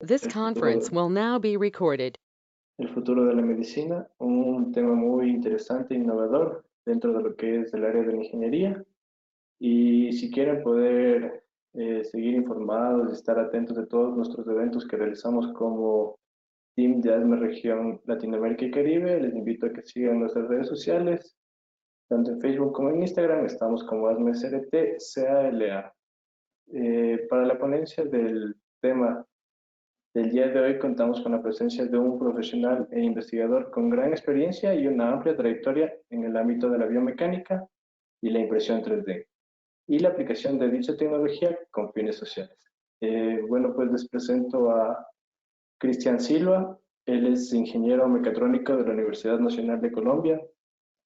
This El conference futuro, will now be recorded. el futuro de la medicina, un tema muy interesante e innovador dentro de lo que es el área de la ingeniería. Y si quieren poder seguir informados y estar atentos de todos nuestros eventos que realizamos como Team de ASME Región Latinoamérica y Caribe, les invito a que sigan nuestras redes sociales, tanto en Facebook como en Instagram, estamos como ASME CRT, CALA. Para la ponencia del tema del día de hoy contamos con la presencia de un profesional e investigador con gran experiencia y una amplia trayectoria en el ámbito de la biomecánica y la impresión 3D y la aplicación de dicha tecnología con fines sociales. Bueno, pues les presento a Cristian Silva. Él es ingeniero mecatrónico de la Universidad Nacional de Colombia,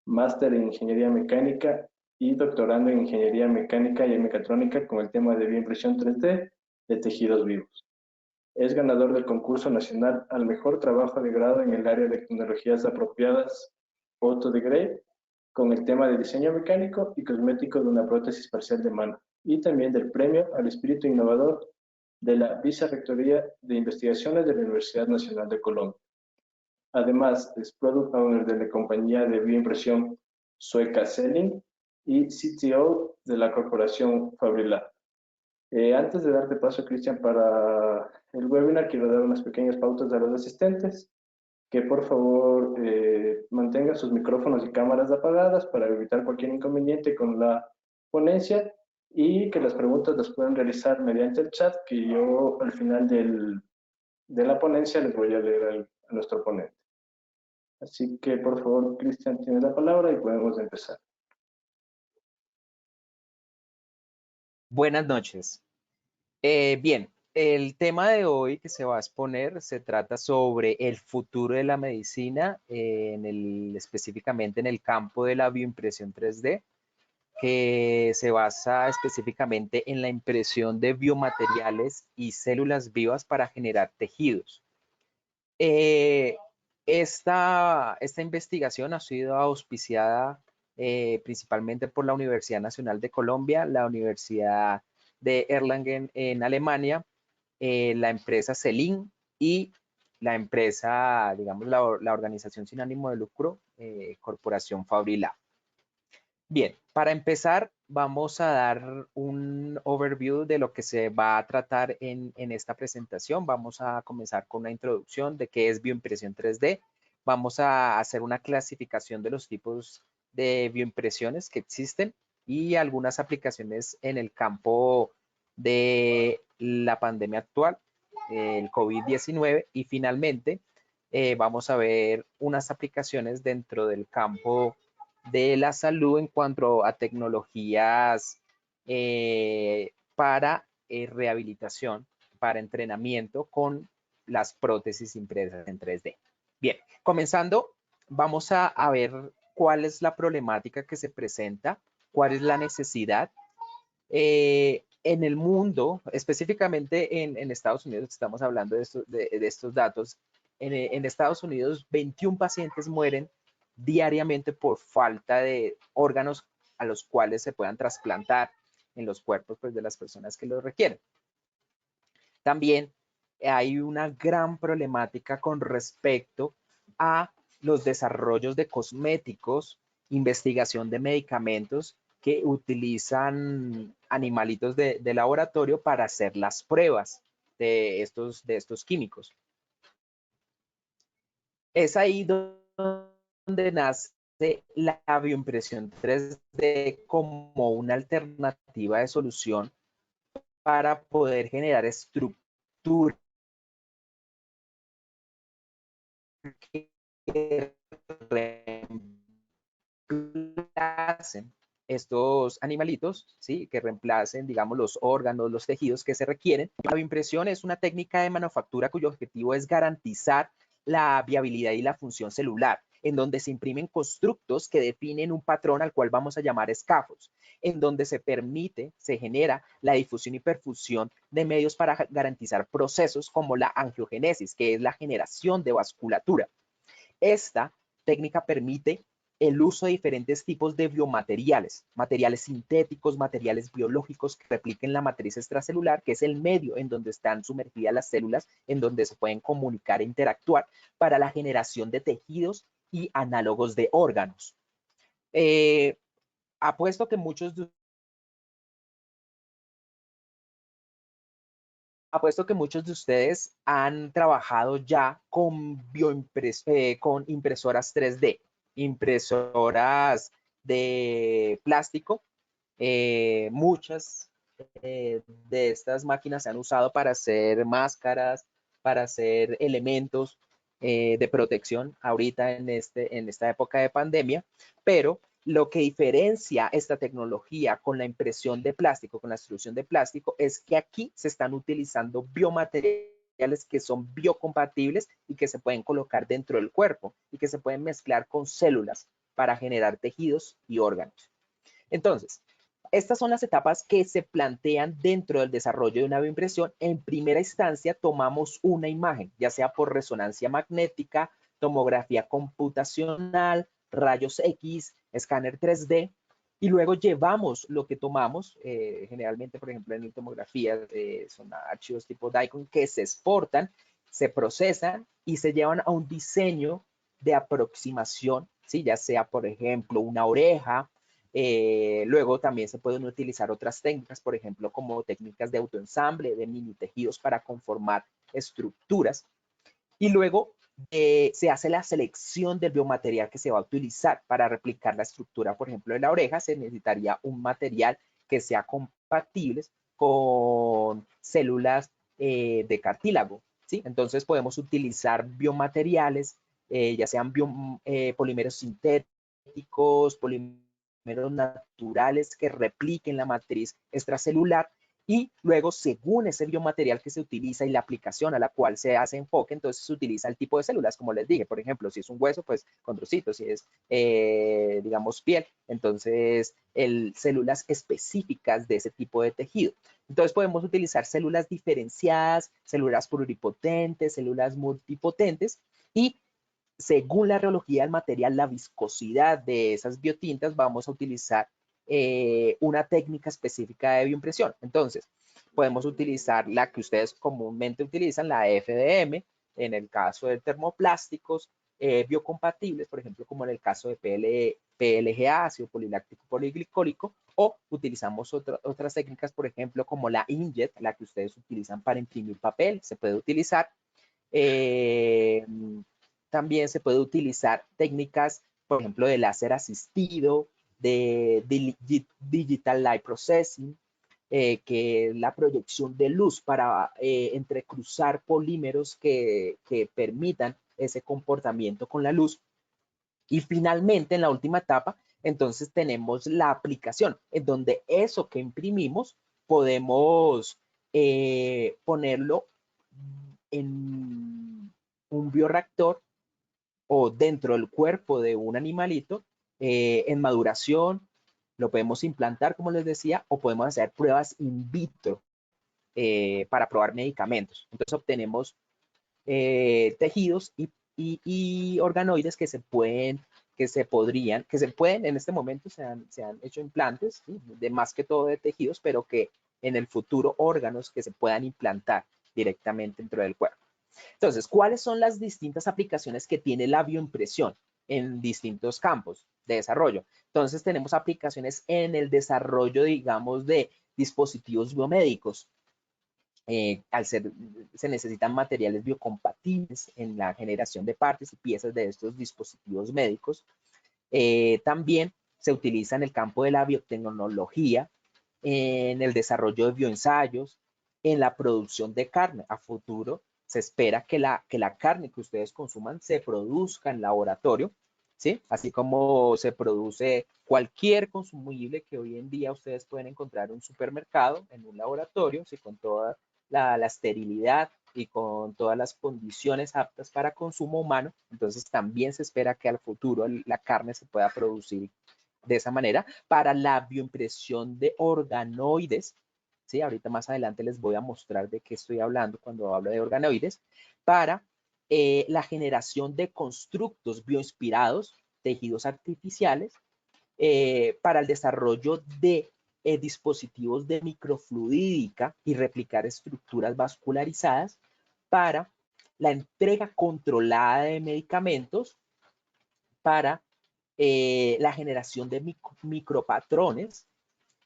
máster en ingeniería mecánica y doctorando en ingeniería mecánica y mecatrónica con el tema de bioimpresión 3D de tejidos vivos. Es ganador del concurso nacional al mejor trabajo de grado en el área de tecnologías apropiadas Autodegrade con el tema de diseño mecánico y cosmético de una prótesis parcial de mano y también del premio al espíritu innovador de la Vicerrectoría de Investigaciones de la Universidad Nacional de Colombia. Además, es Product Owner de la compañía de bioimpresión sueca Selling y CTO de la corporación Fabrilab. Antes de darte paso, Cristian, para el webinar, quiero dar unas pequeñas pautas a los asistentes, que por favor mantengan sus micrófonos y cámaras apagadas para evitar cualquier inconveniente con la ponencia y que las preguntas las puedan realizar mediante el chat, que yo al final de la ponencia les voy a leer a nuestro ponente. Así que por favor, Cristian, tienes la palabra y podemos empezar. Buenas noches. Bien, el tema de hoy que se va a exponer se trata sobre el futuro de la medicina, específicamente en el campo de la bioimpresión 3D, que se basa específicamente en la impresión de biomateriales y células vivas para generar tejidos. Eh, esta investigación ha sido auspiciada principalmente por la Universidad Nacional de Colombia, la Universidad de Erlangen en Alemania, la empresa Selin y la empresa, digamos, la organización sin ánimo de lucro, Corporación Fabrilab. Bien, para empezar, vamos a dar un overview de lo que se va a tratar en esta presentación. Vamos a comenzar con una introducción de qué es bioimpresión 3D. Vamos a hacer una clasificación de los tipos de bioimpresiones que existen y algunas aplicaciones en el campo de la pandemia actual, el COVID-19. Y finalmente, vamos a ver unas aplicaciones dentro del campo de la salud en cuanto a tecnologías para rehabilitación, para entrenamiento con las prótesis impresas en 3D. Bien, comenzando, vamos a ver cuál es la problemática que se presenta, cuál es la necesidad. En el mundo, específicamente en Estados Unidos, estamos hablando de estos datos, en Estados Unidos 21 pacientes mueren diariamente por falta de órganos a los cuales se puedan trasplantar en los cuerpos pues, de las personas que lo requieren. También hay una gran problemática con respecto a los desarrollos de cosméticos, investigación de medicamentos que utilizan animalitos de laboratorio para hacer las pruebas de estos químicos. Es ahí donde nace la bioimpresión 3D como una alternativa de solución para poder generar estructuras que reemplacen estos animalitos, ¿sí? Que reemplacen, digamos, los órganos, los tejidos que se requieren. La bioimpresión es una técnica de manufactura cuyo objetivo es garantizar la viabilidad y la función celular, en donde se imprimen constructos que definen un patrón al cual vamos a llamar escafos, en donde se genera la difusión y perfusión de medios para garantizar procesos como la angiogénesis, que es la generación de vasculatura. Esta técnica permite el uso de diferentes tipos de biomateriales, materiales sintéticos, materiales biológicos que repliquen la matriz extracelular, que es el medio en donde están sumergidas las células, en donde se pueden comunicar e interactuar para la generación de tejidos y análogos de órganos. Apuesto que muchos de ustedes han trabajado ya con impresoras 3D, impresoras de plástico. Muchas de estas máquinas se han usado para hacer máscaras, para hacer elementos de protección ahorita en esta época de pandemia, pero lo que diferencia esta tecnología con la impresión de plástico, con la extrusión de plástico, es que aquí se están utilizando biomateriales que son biocompatibles y que se pueden colocar dentro del cuerpo y que se pueden mezclar con células para generar tejidos y órganos. Entonces, estas son las etapas que se plantean dentro del desarrollo de una bioimpresión. En primera instancia, tomamos una imagen, ya sea por resonancia magnética, tomografía computacional, rayos X, escáner 3D, y luego llevamos lo que tomamos, generalmente, por ejemplo, en tomografía, son archivos tipo DICOM que se exportan, se procesan y se llevan a un diseño de aproximación, ¿sí? Ya sea, por ejemplo, una oreja. Luego también se pueden utilizar otras técnicas, por ejemplo, como técnicas de autoensamble, de mini tejidos para conformar estructuras. Y luego se hace la selección del biomaterial que se va a utilizar para replicar la estructura, por ejemplo, de la oreja. Se necesitaría un material que sea compatible con células de cartílago, ¿sí? Entonces podemos utilizar biomateriales, ya sean polímeros sintéticos, polímeros naturales que repliquen la matriz extracelular, y luego, según ese biomaterial que se utiliza y la aplicación a la cual se hace enfoque, entonces se utiliza el tipo de células, como les dije. Por ejemplo, si es un hueso, pues condrocitos. Si es, digamos, piel, entonces células específicas de ese tipo de tejido. Entonces podemos utilizar células diferenciadas, células pluripotentes, células multipotentes, y según la reología del material, la viscosidad de esas biotintas, vamos a utilizar una técnica específica de bioimpresión. Entonces, podemos utilizar la que ustedes comúnmente utilizan, la FDM, en el caso de termoplásticos biocompatibles, por ejemplo, como en el caso de PLGA, ácido poliláctico poliglicólico, o utilizamos otras técnicas, por ejemplo, como la inkjet, la que ustedes utilizan para imprimir papel, se puede utilizar. También se puede utilizar técnicas, por ejemplo, de láser asistido, de Digital Light Processing, que es la proyección de luz para entrecruzar polímeros que permitan ese comportamiento con la luz. Y finalmente, en la última etapa, entonces tenemos la aplicación, en donde eso que imprimimos podemos ponerlo en un bioreactor o dentro del cuerpo de un animalito en maduración. Lo podemos implantar, como les decía, o podemos hacer pruebas in vitro para probar medicamentos. Entonces obtenemos tejidos y organoides que se pueden, en este momento se han hecho implantes, ¿sí? De más que todo de tejidos, pero que en el futuro órganos que se puedan implantar directamente dentro del cuerpo. Entonces, ¿cuáles son las distintas aplicaciones que tiene la bioimpresión en distintos campos de desarrollo? Entonces, tenemos aplicaciones en el desarrollo, digamos, de dispositivos biomédicos. Se necesitan materiales biocompatibles en la generación de partes y piezas de estos dispositivos médicos. También se utiliza en el campo de la biotecnología, en el desarrollo de bioensayos, en la producción de carne. A futuro se espera que la carne que ustedes consuman se produzca en laboratorio, ¿sí? Así como se produce cualquier consumible que hoy en día ustedes pueden encontrar en un supermercado, en un laboratorio, ¿sí? Con toda la esterilidad y con todas las condiciones aptas para consumo humano. Entonces también se espera que al futuro la carne se pueda producir de esa manera para la bioimpresión de organoides. ¿Sí? Ahorita más adelante les voy a mostrar de qué estoy hablando cuando hablo de organoides, para la generación de constructos bioinspirados, tejidos artificiales para el desarrollo de dispositivos de microfluídica y replicar estructuras vascularizadas para la entrega controlada de medicamentos, para la generación de micropatrones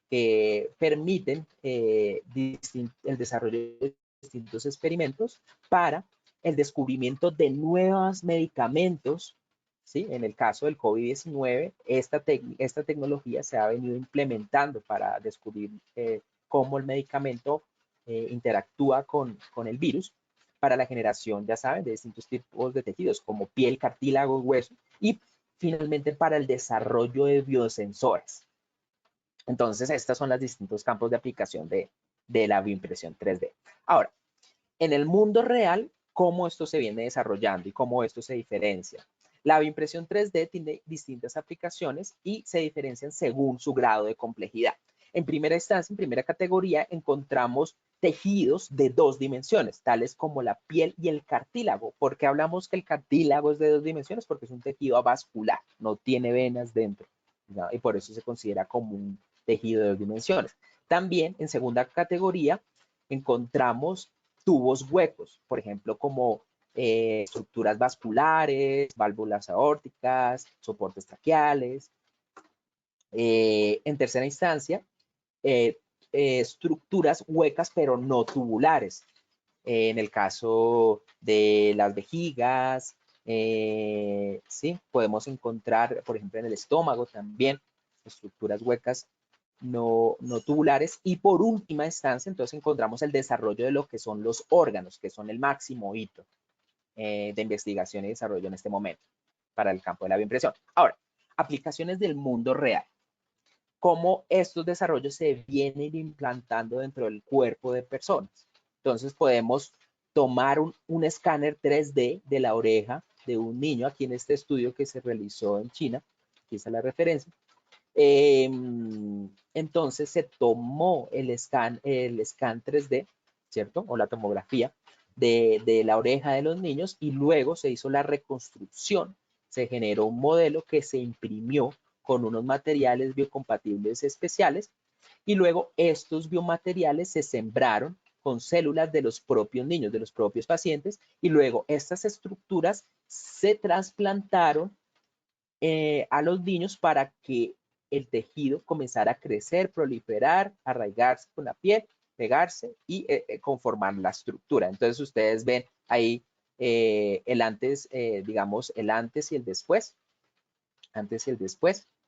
que permiten el desarrollo de distintos experimentos para el descubrimiento de nuevos medicamentos, ¿sí? En el caso del COVID-19, esta tecnología se ha venido implementando para descubrir cómo el medicamento interactúa con el virus para la generación, ya saben, de distintos tipos de tejidos como piel, cartílago, hueso, y finalmente para el desarrollo de biosensores. Entonces, estos son los distintos campos de aplicación de la bioimpresión 3D. Ahora, en el mundo real, ¿cómo esto se viene desarrollando y cómo esto se diferencia? La bioimpresión 3D tiene distintas aplicaciones y se diferencian según su grado de complejidad. En primera instancia, en primera categoría, encontramos tejidos de 2 dimensiones, tales como la piel y el cartílago. ¿Por qué hablamos que el cartílago es de 2 dimensiones? Porque es un tejido avascular, no tiene venas dentro, ¿no? Y por eso se considera como un tejido de 2 dimensiones. También, en segunda categoría, encontramos tubos huecos, por ejemplo, como estructuras vasculares, válvulas aórticas, soportes traqueales. En tercera instancia, estructuras huecas pero no tubulares. En el caso de las vejigas, ¿sí? Podemos encontrar, por ejemplo, en el estómago también, estructuras huecas no tubulares. Y por última instancia, entonces encontramos el desarrollo de lo que son los órganos, que son el máximo hito de investigación y desarrollo en este momento para el campo de la bioimpresión. Ahora, aplicaciones del mundo real. Cómo estos desarrollos se vienen implantando dentro del cuerpo de personas. Entonces podemos tomar un escáner 3D de la oreja de un niño, aquí en este estudio que se realizó en China, aquí está la referencia. Entonces se tomó el scan 3D, ¿cierto? O la tomografía de la oreja de los niños y luego se hizo la reconstrucción, se generó un modelo que se imprimió con unos materiales biocompatibles especiales y luego estos biomateriales se sembraron con células de los propios niños, de los propios pacientes, y luego estas estructuras se trasplantaron a los niños para que el tejido comenzara a crecer, proliferar, arraigarse con la piel, pegarse y conformar la estructura. Entonces ustedes ven ahí el antes, digamos, el antes y el después,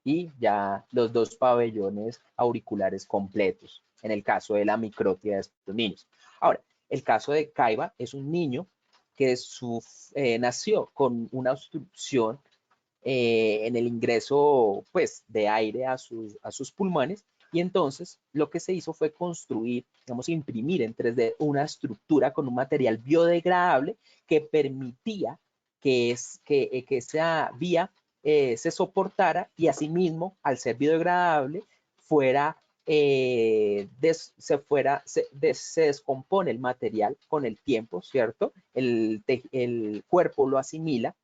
y ya los 2 pabellones auriculares completos, en el caso de la microtia de estos niños. Ahora, el caso de Kaiba es un niño que nació con una obstrucción en el ingreso pues, de aire a sus pulmones, y entonces lo que se hizo fue construir, digamos, imprimir en 3D una estructura con un material biodegradable que permitía que esa vía se soportara y asimismo, al ser biodegradable, se descompone el material con el tiempo, ¿cierto? El cuerpo lo asimila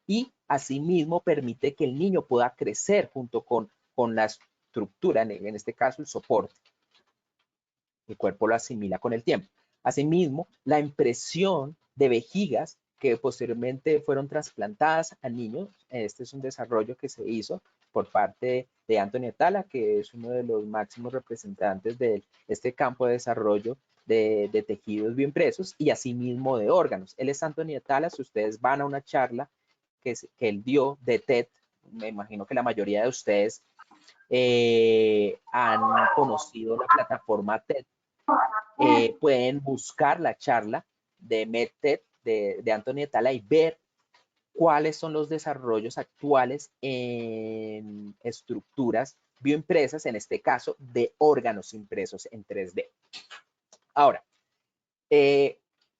y asimismo permite que el niño pueda crecer junto con la estructura, en este caso el soporte. El cuerpo lo asimila con el tiempo. Asimismo, la impresión de vejigas que posteriormente fueron trasplantadas a niños, este es un desarrollo que se hizo por parte de Anthony Atala, que es uno de los máximos representantes de este campo de desarrollo de tejidos bioimpresos y asimismo de órganos. Él es Anthony Atala. Si ustedes van a una charla que él dio de TED, me imagino que la mayoría de ustedes han conocido la plataforma TED. Pueden buscar la charla de MedTED de Anthony Atala y ver cuáles son los desarrollos actuales en estructuras bioimpresas, en este caso de órganos impresos en 3D. Ahora,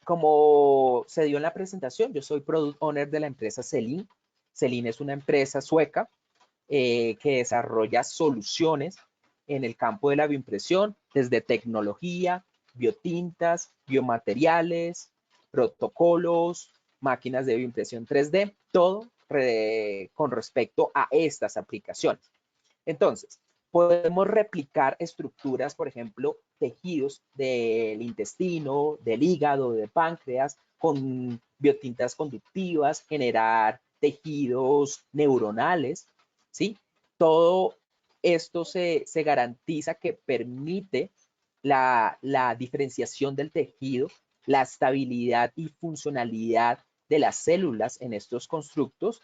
como se dio en la presentación, yo soy Product Owner de la empresa Selin. Selin es una empresa sueca que desarrolla soluciones en el campo de la bioimpresión, desde tecnología, biotintas, biomateriales, protocolos, máquinas de bioimpresión 3D, todo con respecto a estas aplicaciones. Entonces, podemos replicar estructuras, por ejemplo, tejidos del intestino, del hígado, del páncreas, con biotintas conductivas, generar tejidos neuronales, ¿sí? Todo esto se garantiza que permite la diferenciación del tejido, la estabilidad y funcionalidad de las células en estos constructos,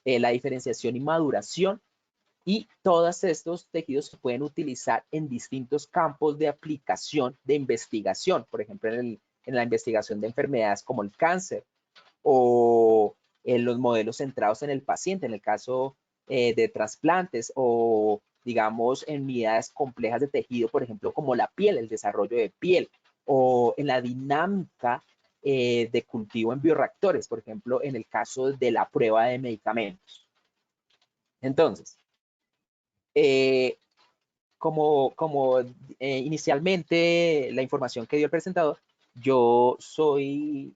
la diferenciación y maduración, y todos estos tejidos se pueden utilizar en distintos campos de aplicación de investigación, por ejemplo, en la investigación de enfermedades como el cáncer o en los modelos centrados en el paciente, en el caso de trasplantes o, digamos, en unidades complejas de tejido, por ejemplo, como la piel, el desarrollo de piel, o en la dinámica de cultivo en bioreactores, por ejemplo, en el caso de la prueba de medicamentos. Entonces, eh, como inicialmente la información que dio el presentador, yo soy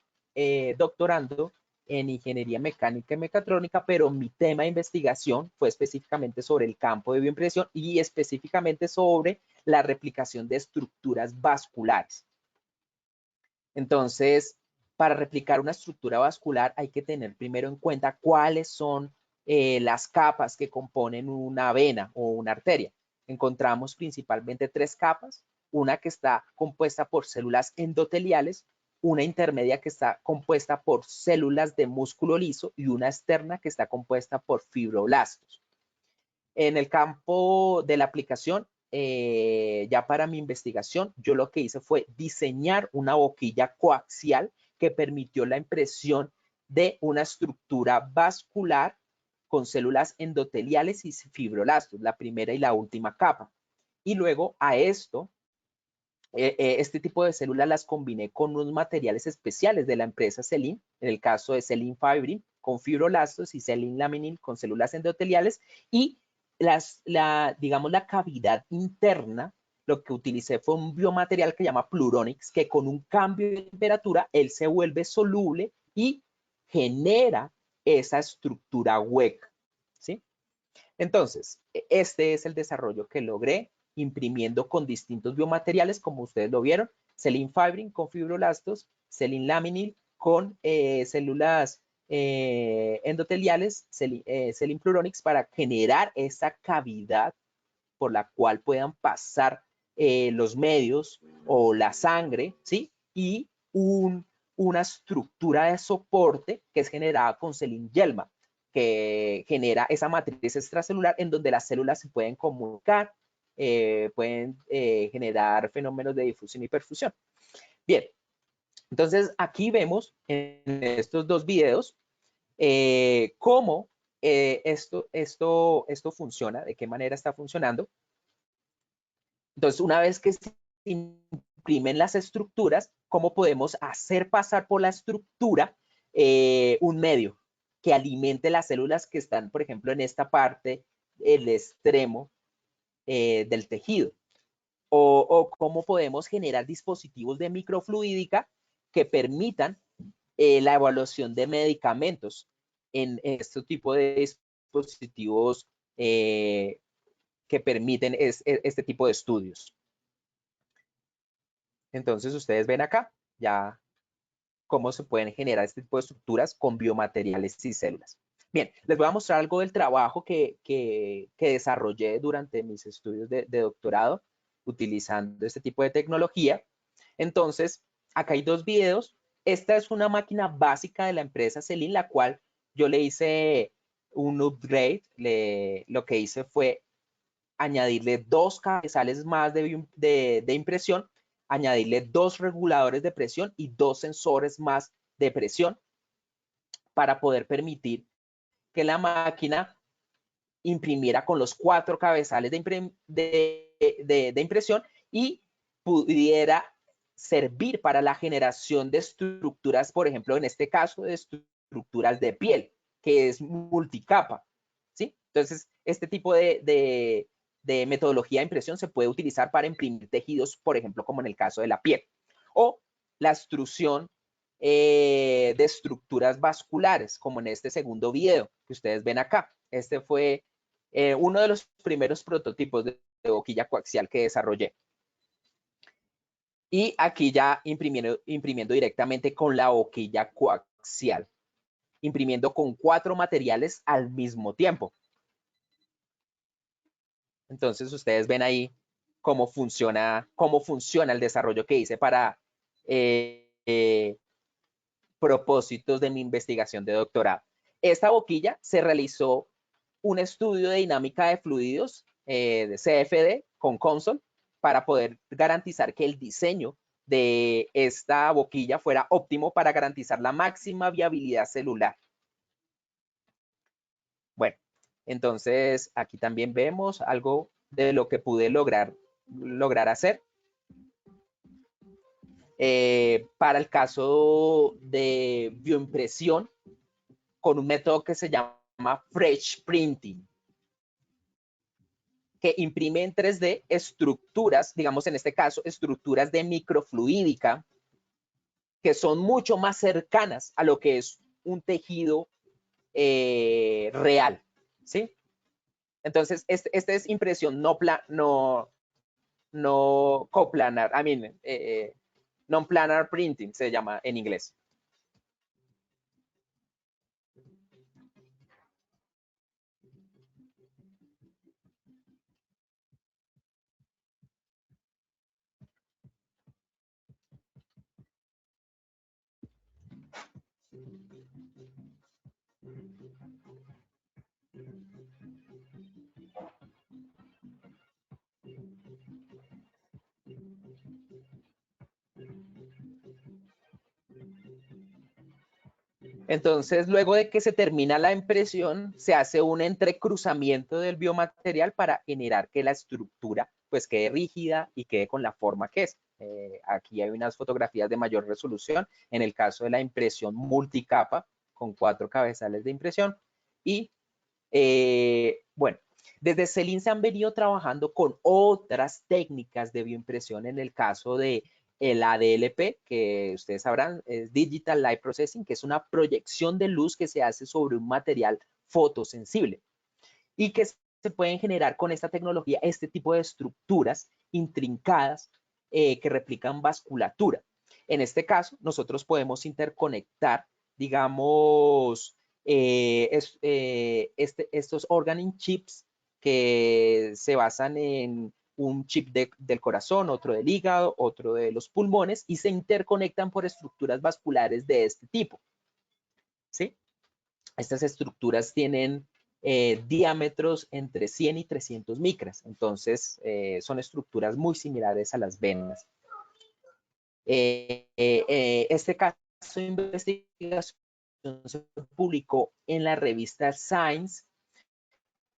doctorando en ingeniería mecánica y mecatrónica, pero mi tema de investigación fue específicamente sobre el campo de bioimpresión y específicamente sobre la replicación de estructuras vasculares. Entonces, para replicar una estructura vascular hay que tener primero en cuenta cuáles son las capas que componen una vena o una arteria. Encontramos principalmente tres capas, una que está compuesta por células endoteliales, una intermedia que está compuesta por células de músculo liso y una externa que está compuesta por fibroblastos. En el campo de la aplicación, ya para mi investigación, yo lo que hice fue diseñar una boquilla coaxial que permitió la impresión de una estructura vascular con células endoteliales y fibroblastos, la primera y la última capa. Y luego a esto, este tipo de células las combiné con unos materiales especiales de la empresa Celin, en el caso de Celin Fibrin con fibroblastos y Celin Laminil con células endoteliales, y digamos, la cavidad interna, lo que utilicé fue un biomaterial que se llama Pluronix, que con un cambio de temperatura, él se vuelve soluble y genera esa estructura hueca, ¿sí? Entonces, este es el desarrollo que logré imprimiendo con distintos biomateriales, como ustedes lo vieron, Celin Fibrin con fibroblastos, Celin Laminil con células endoteliales, Celin Pluronix, para generar esa cavidad por la cual puedan pasar los medios o la sangre, ¿sí? Y una estructura de soporte que es generada con Celin Gelma, que genera esa matriz extracelular en donde las células se pueden comunicar, pueden generar fenómenos de difusión y perfusión. Bien, entonces aquí vemos en estos dos videos cómo esto funciona, de qué manera está funcionando. Entonces, una vez que se imprimen las estructuras, ¿cómo podemos hacer pasar por la estructura un medio que alimente las células que están, por ejemplo, en esta parte, el extremo del tejido? O cómo podemos generar dispositivos de microfluídica que permitan la evaluación de medicamentos en este tipo de dispositivos que permiten este tipo de estudios. Entonces, ustedes ven acá ya cómo se pueden generar este tipo de estructuras con biomateriales y células. Bien, les voy a mostrar algo del trabajo que desarrollé durante mis estudios de doctorado utilizando este tipo de tecnología. Entonces, acá hay dos videos. Esta es una máquina básica de la empresa Celin, la cual yo le hice un upgrade. Lo que hice fue añadirle dos cabezales más de impresión, añadirle dos reguladores de presión y dos sensores más de presión para poder permitir que la máquina imprimiera con los cuatro cabezales de impresión y pudiera servir para la generación de estructuras, por ejemplo, en este caso, de estructuras de piel, que es multicapa, ¿sí? Entonces, este tipo de metodología de impresión se puede utilizar para imprimir tejidos, por ejemplo, como en el caso de la piel. O la extrusión de estructuras vasculares, como en este segundo video que ustedes ven acá. Este fue uno de los primeros prototipos de boquilla coaxial que desarrollé. Y aquí ya imprimiendo directamente con la boquilla coaxial, imprimiendo con 4 materiales al mismo tiempo. Entonces ustedes ven ahí cómo funciona el desarrollo que hice para propósitos de mi investigación de doctorado. Esta boquilla se realizó un estudio de dinámica de fluidos de CFD con Consol para poder garantizar que el diseño de esta boquilla fuera óptimo para garantizar la máxima viabilidad celular. Bueno, entonces aquí también vemos algo de lo que pude lograr hacer. Para el caso de bioimpresión, con un método que se llama Fresh Printing, que imprime en 3D estructuras, digamos en este caso, estructuras de microfluídica, que son mucho más cercanas a lo que es un tejido real, ¿sí? Entonces, este es impresión no coplanar, non-planar printing se llama en inglés. Entonces, luego de que se termina la impresión, se hace un entrecruzamiento del biomaterial para generar que la estructura pues quede rígida y quede con la forma que es. Aquí hay unas fotografías de mayor resolución, en el caso de la impresión multicapa, con 4 cabezales de impresión. Y bueno, desde CELIN se han venido trabajando con otras técnicas de bioimpresión en el caso de el ADLP, que ustedes sabrán, es Digital Light Processing, que es una proyección de luz que se hace sobre un material fotosensible y que se pueden generar con esta tecnología este tipo de estructuras intrincadas que replican vasculatura. En este caso, nosotros podemos interconectar, digamos, estos organic chips que se basan en un chip del corazón, otro del hígado, otro de los pulmones, y se interconectan por estructuras vasculares de este tipo, ¿sí? Estas estructuras tienen diámetros entre 100 y 300 micras, entonces son estructuras muy similares a las venas. Este caso de investigación se publicó en la revista Science,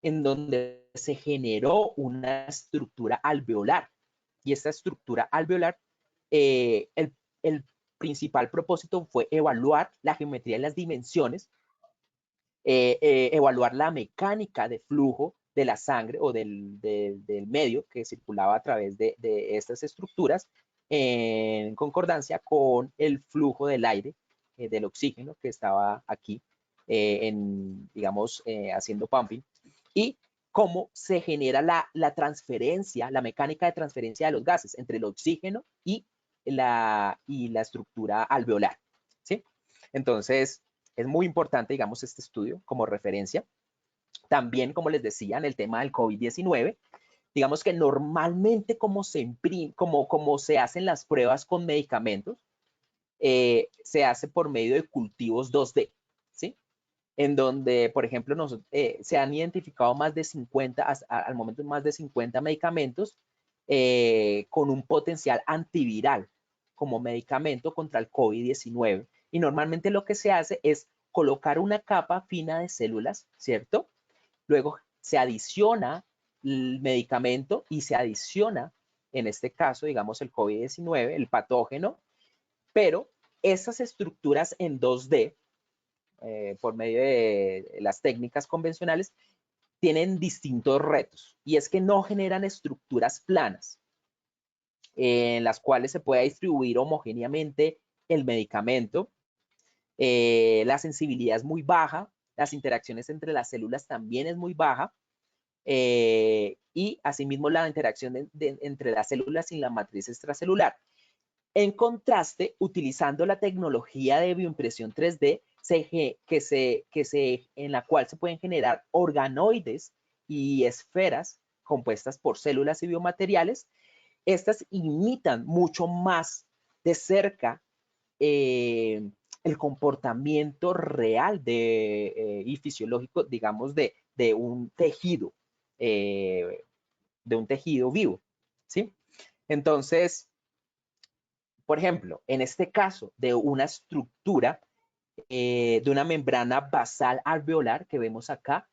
en donde se generó una estructura alveolar. Y esta estructura alveolar, el principal propósito fue evaluar la geometría y las dimensiones, evaluar la mecánica de flujo de la sangre o del medio que circulaba a través de estas estructuras en concordancia con el flujo del aire, del oxígeno que estaba aquí, digamos, haciendo pumping, y cómo se genera la transferencia, la mecánica de transferencia de los gases entre el oxígeno y la estructura alveolar, ¿sí? Entonces, es muy importante, digamos, este estudio como referencia. También, como les decía, en el tema del COVID-19, digamos que normalmente como se hacen las pruebas con medicamentos, se hace por medio de cultivos 2D, ¿sí? En donde, por ejemplo, se han identificado más de 50, al momento más de 50 medicamentos con un potencial antiviral como medicamento contra el COVID-19. Y normalmente lo que se hace es colocar una capa fina de células, ¿cierto? Luego se adiciona el medicamento y se adiciona, en este caso, digamos, el COVID-19, el patógeno, pero esas estructuras en 2D, por medio de las técnicas convencionales, tienen distintos retos, y es que no generan estructuras planas en las cuales se pueda distribuir homogéneamente el medicamento. La sensibilidad es muy baja, las interacciones entre las células también es muy baja, y asimismo la interacción entre las células y la matriz extracelular. En contraste, utilizando la tecnología de bioimpresión 3D, en la cual se pueden generar organoides y esferas compuestas por células y biomateriales, estas imitan mucho más de cerca el comportamiento real y fisiológico, digamos, de un tejido, eh, vivo, ¿sí? Entonces, por ejemplo, en este caso de una estructura de una membrana basal alveolar que vemos acá,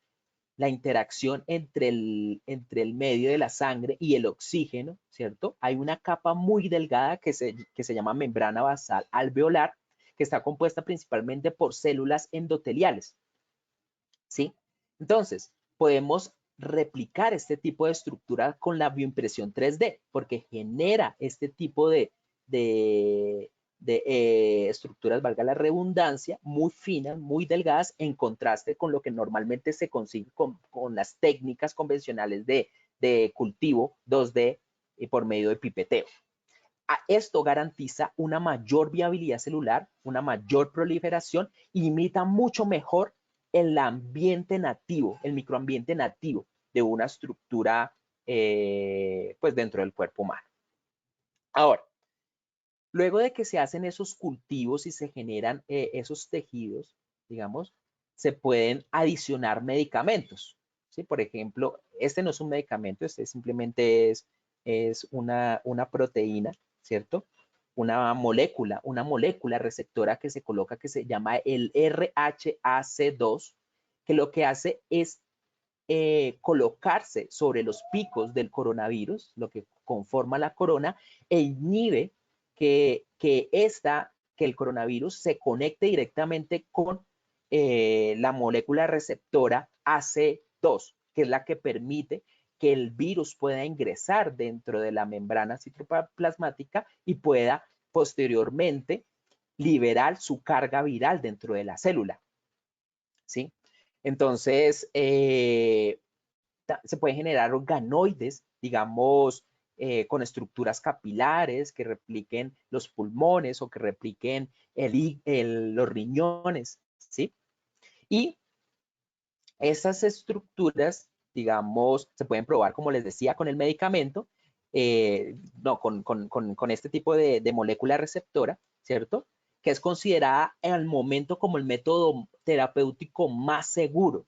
la interacción entre el medio de la sangre y el oxígeno, ¿cierto? Hay una capa muy delgada que se llama membrana basal alveolar, que está compuesta principalmente por células endoteliales, ¿sí? Entonces, podemos replicar este tipo de estructura con la bioimpresión 3D, porque genera este tipo de estructuras, valga la redundancia, muy finas, muy delgadas, en contraste con lo que normalmente se consigue con las técnicas convencionales de cultivo 2D por medio de pipeteo. Esto garantiza una mayor viabilidad celular, una mayor proliferación, e imita mucho mejor el ambiente nativo, el microambiente nativo de una estructura pues dentro del cuerpo humano. Ahora, luego de que se hacen esos cultivos y se generan esos tejidos, digamos, se pueden adicionar medicamentos, ¿sí? Por ejemplo, este no es un medicamento, este simplemente es una proteína, ¿cierto? Una molécula receptora que se coloca que se llama el RHAC2, que lo que hace es colocarse sobre los picos del coronavirus, lo que conforma la corona, e inhibe que el coronavirus se conecte directamente con la molécula receptora AC2, que es la que permite que el virus pueda ingresar dentro de la membrana citoplasmática y pueda posteriormente liberar su carga viral dentro de la célula, ¿sí? Entonces, se pueden generar organoides, digamos, con estructuras capilares que repliquen los pulmones o que repliquen los riñones, ¿sí? Y esas estructuras, digamos, se pueden probar, como les decía, con el medicamento, no, con este tipo de molécula receptora, ¿cierto? Que es considerada al momento como el método terapéutico más seguro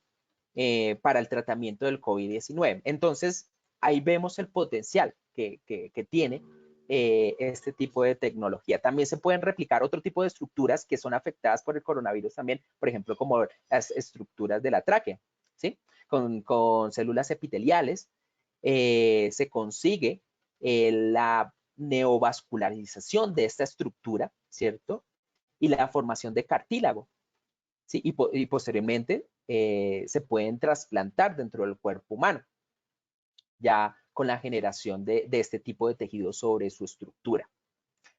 para el tratamiento del COVID-19. Entonces, ahí vemos el potencial que tiene este tipo de tecnología. También se pueden replicar otro tipo de estructuras que son afectadas por el coronavirus también, por ejemplo, como las estructuras de la tráquea, ¿sí? Con células epiteliales se consigue la neovascularización de esta estructura, ¿cierto? Y la formación de cartílago, ¿sí? Y posteriormente se pueden trasplantar dentro del cuerpo humano, ya con la generación de este tipo de tejidos sobre su estructura.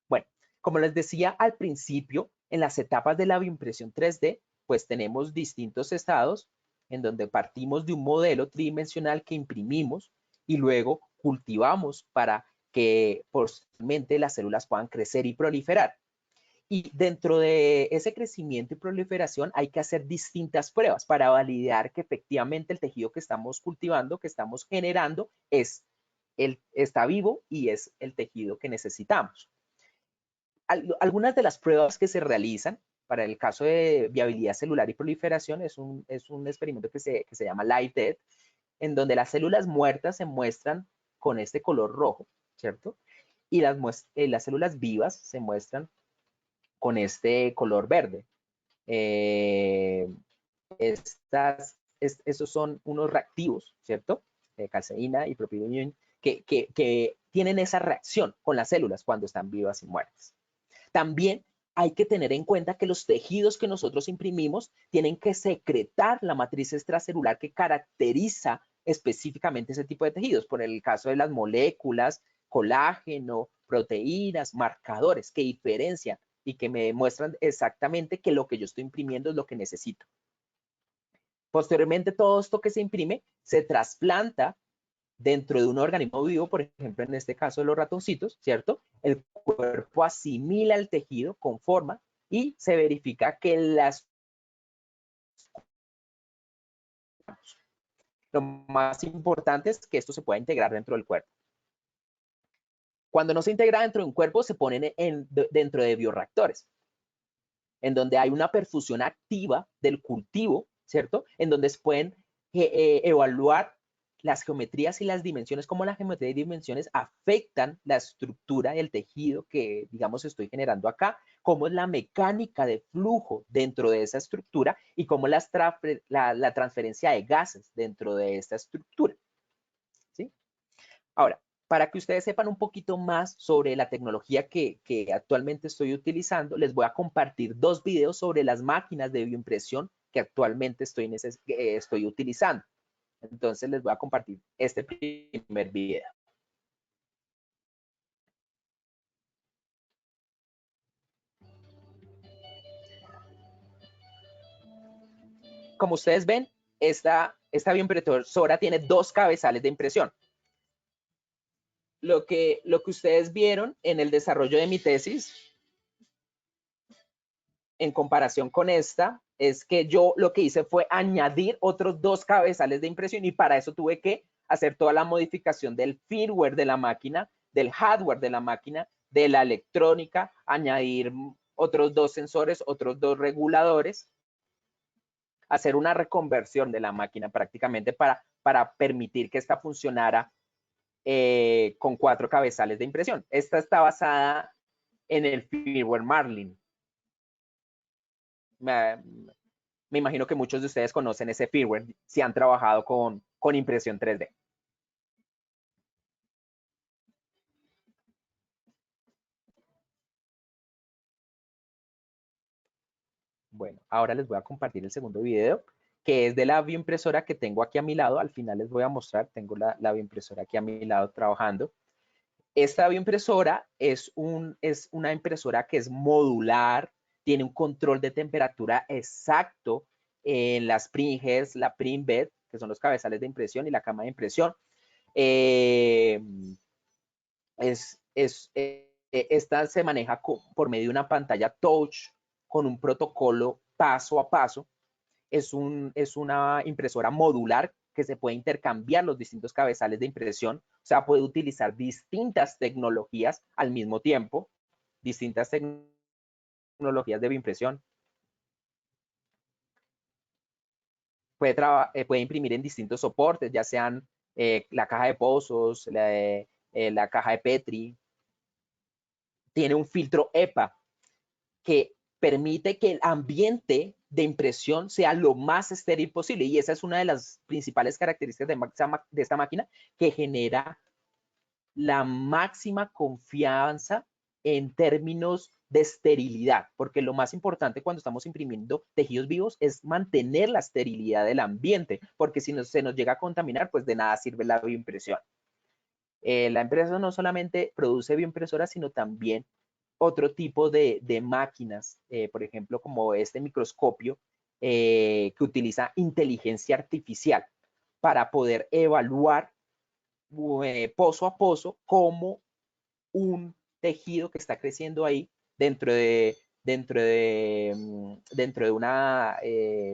Bueno, como les decía al principio, en las etapas de la bioimpresión 3D, pues tenemos distintos estados en donde partimos de un modelo tridimensional que imprimimos y luego cultivamos para que posteriormente las células puedan crecer y proliferar. Y dentro de ese crecimiento y proliferación hay que hacer distintas pruebas para validar que efectivamente el tejido que estamos cultivando, que estamos generando, está vivo y es el tejido que necesitamos. Algunas de las pruebas que se realizan para el caso de viabilidad celular y proliferación es un experimento que se llama Live Dead, en donde las células muertas se muestran con este color rojo, ¿cierto? Y las células vivas se muestran con este color verde. Esos son unos reactivos, ¿cierto? Calceína y propionina, que tienen esa reacción con las células cuando están vivas y muertas. También hay que tener en cuenta que los tejidos que nosotros imprimimos tienen que secretar la matriz extracelular que caracteriza específicamente ese tipo de tejidos. Por el caso de las moléculas, colágeno, proteínas, marcadores que diferencian y que me muestran exactamente que lo que yo estoy imprimiendo es lo que necesito. Posteriormente, todo esto que se imprime se trasplanta dentro de un organismo vivo, por ejemplo, en este caso los ratoncitos, ¿cierto? El cuerpo asimila el tejido, conforma y se verifica que lo más importante es que esto se pueda integrar dentro del cuerpo. Cuando no se integra dentro de un cuerpo, se ponen dentro de bioreactores, en donde hay una perfusión activa del cultivo, ¿cierto? En donde se pueden evaluar las geometrías y las dimensiones, cómo la geometría y dimensiones afectan la estructura del tejido que, digamos, estoy generando acá, cómo es la mecánica de flujo dentro de esa estructura y cómo la transferencia de gases dentro de esta estructura, ¿sí? Ahora, para que ustedes sepan un poquito más sobre la tecnología que actualmente estoy utilizando, les voy a compartir 2 videos sobre las máquinas de bioimpresión que actualmente estoy utilizando. Entonces les voy a compartir este primer video. Como ustedes ven, esta bioimpresora tiene 2 cabezales de impresión. Lo que ustedes vieron en el desarrollo de mi tesis, en comparación con esta, es que yo lo que hice fue añadir otros 2 cabezales de impresión y para eso tuve que hacer toda la modificación del firmware de la máquina, del hardware de la máquina, de la electrónica, añadir otros 2 sensores, otros 2 reguladores, hacer una reconversión de la máquina prácticamente para permitir que esta funcionara con 4 cabezales de impresión. Esta está basada en el firmware Marlin. Me imagino que muchos de ustedes conocen ese firmware si han trabajado con impresión 3D. Bueno, ahora les voy a compartir el segundo video, que es de la bioimpresora que tengo aquí a mi lado. Al final les voy a mostrar, tengo la bioimpresora aquí a mi lado trabajando. Esta bioimpresora es una impresora que es modular, tiene un control de temperatura exacto en las printheads, la print bed, que son los cabezales de impresión, y la cama de impresión. Esta se maneja por medio de una pantalla touch con un protocolo paso a paso. Es una impresora modular que se puede intercambiar los distintos cabezales de impresión, o sea, puede utilizar distintas tecnologías al mismo tiempo, distintas tecnologías de bioimpresión. Puede imprimir en distintos soportes, ya sean la caja de pozos, la caja de Petri. Tiene un filtro EPA que permite que el ambiente de impresión sea lo más estéril posible. Y esa es una de las principales características de esta máquina, que genera la máxima confianza en términos de esterilidad, porque lo más importante cuando estamos imprimiendo tejidos vivos es mantener la esterilidad del ambiente, porque si se nos llega a contaminar, pues de nada sirve la bioimpresión. La empresa no solamente produce bioimpresoras, sino también otro tipo de máquinas, por ejemplo, como este microscopio que utiliza inteligencia artificial para poder evaluar pozo a pozo cómo un tejido que está creciendo ahí dentro de una,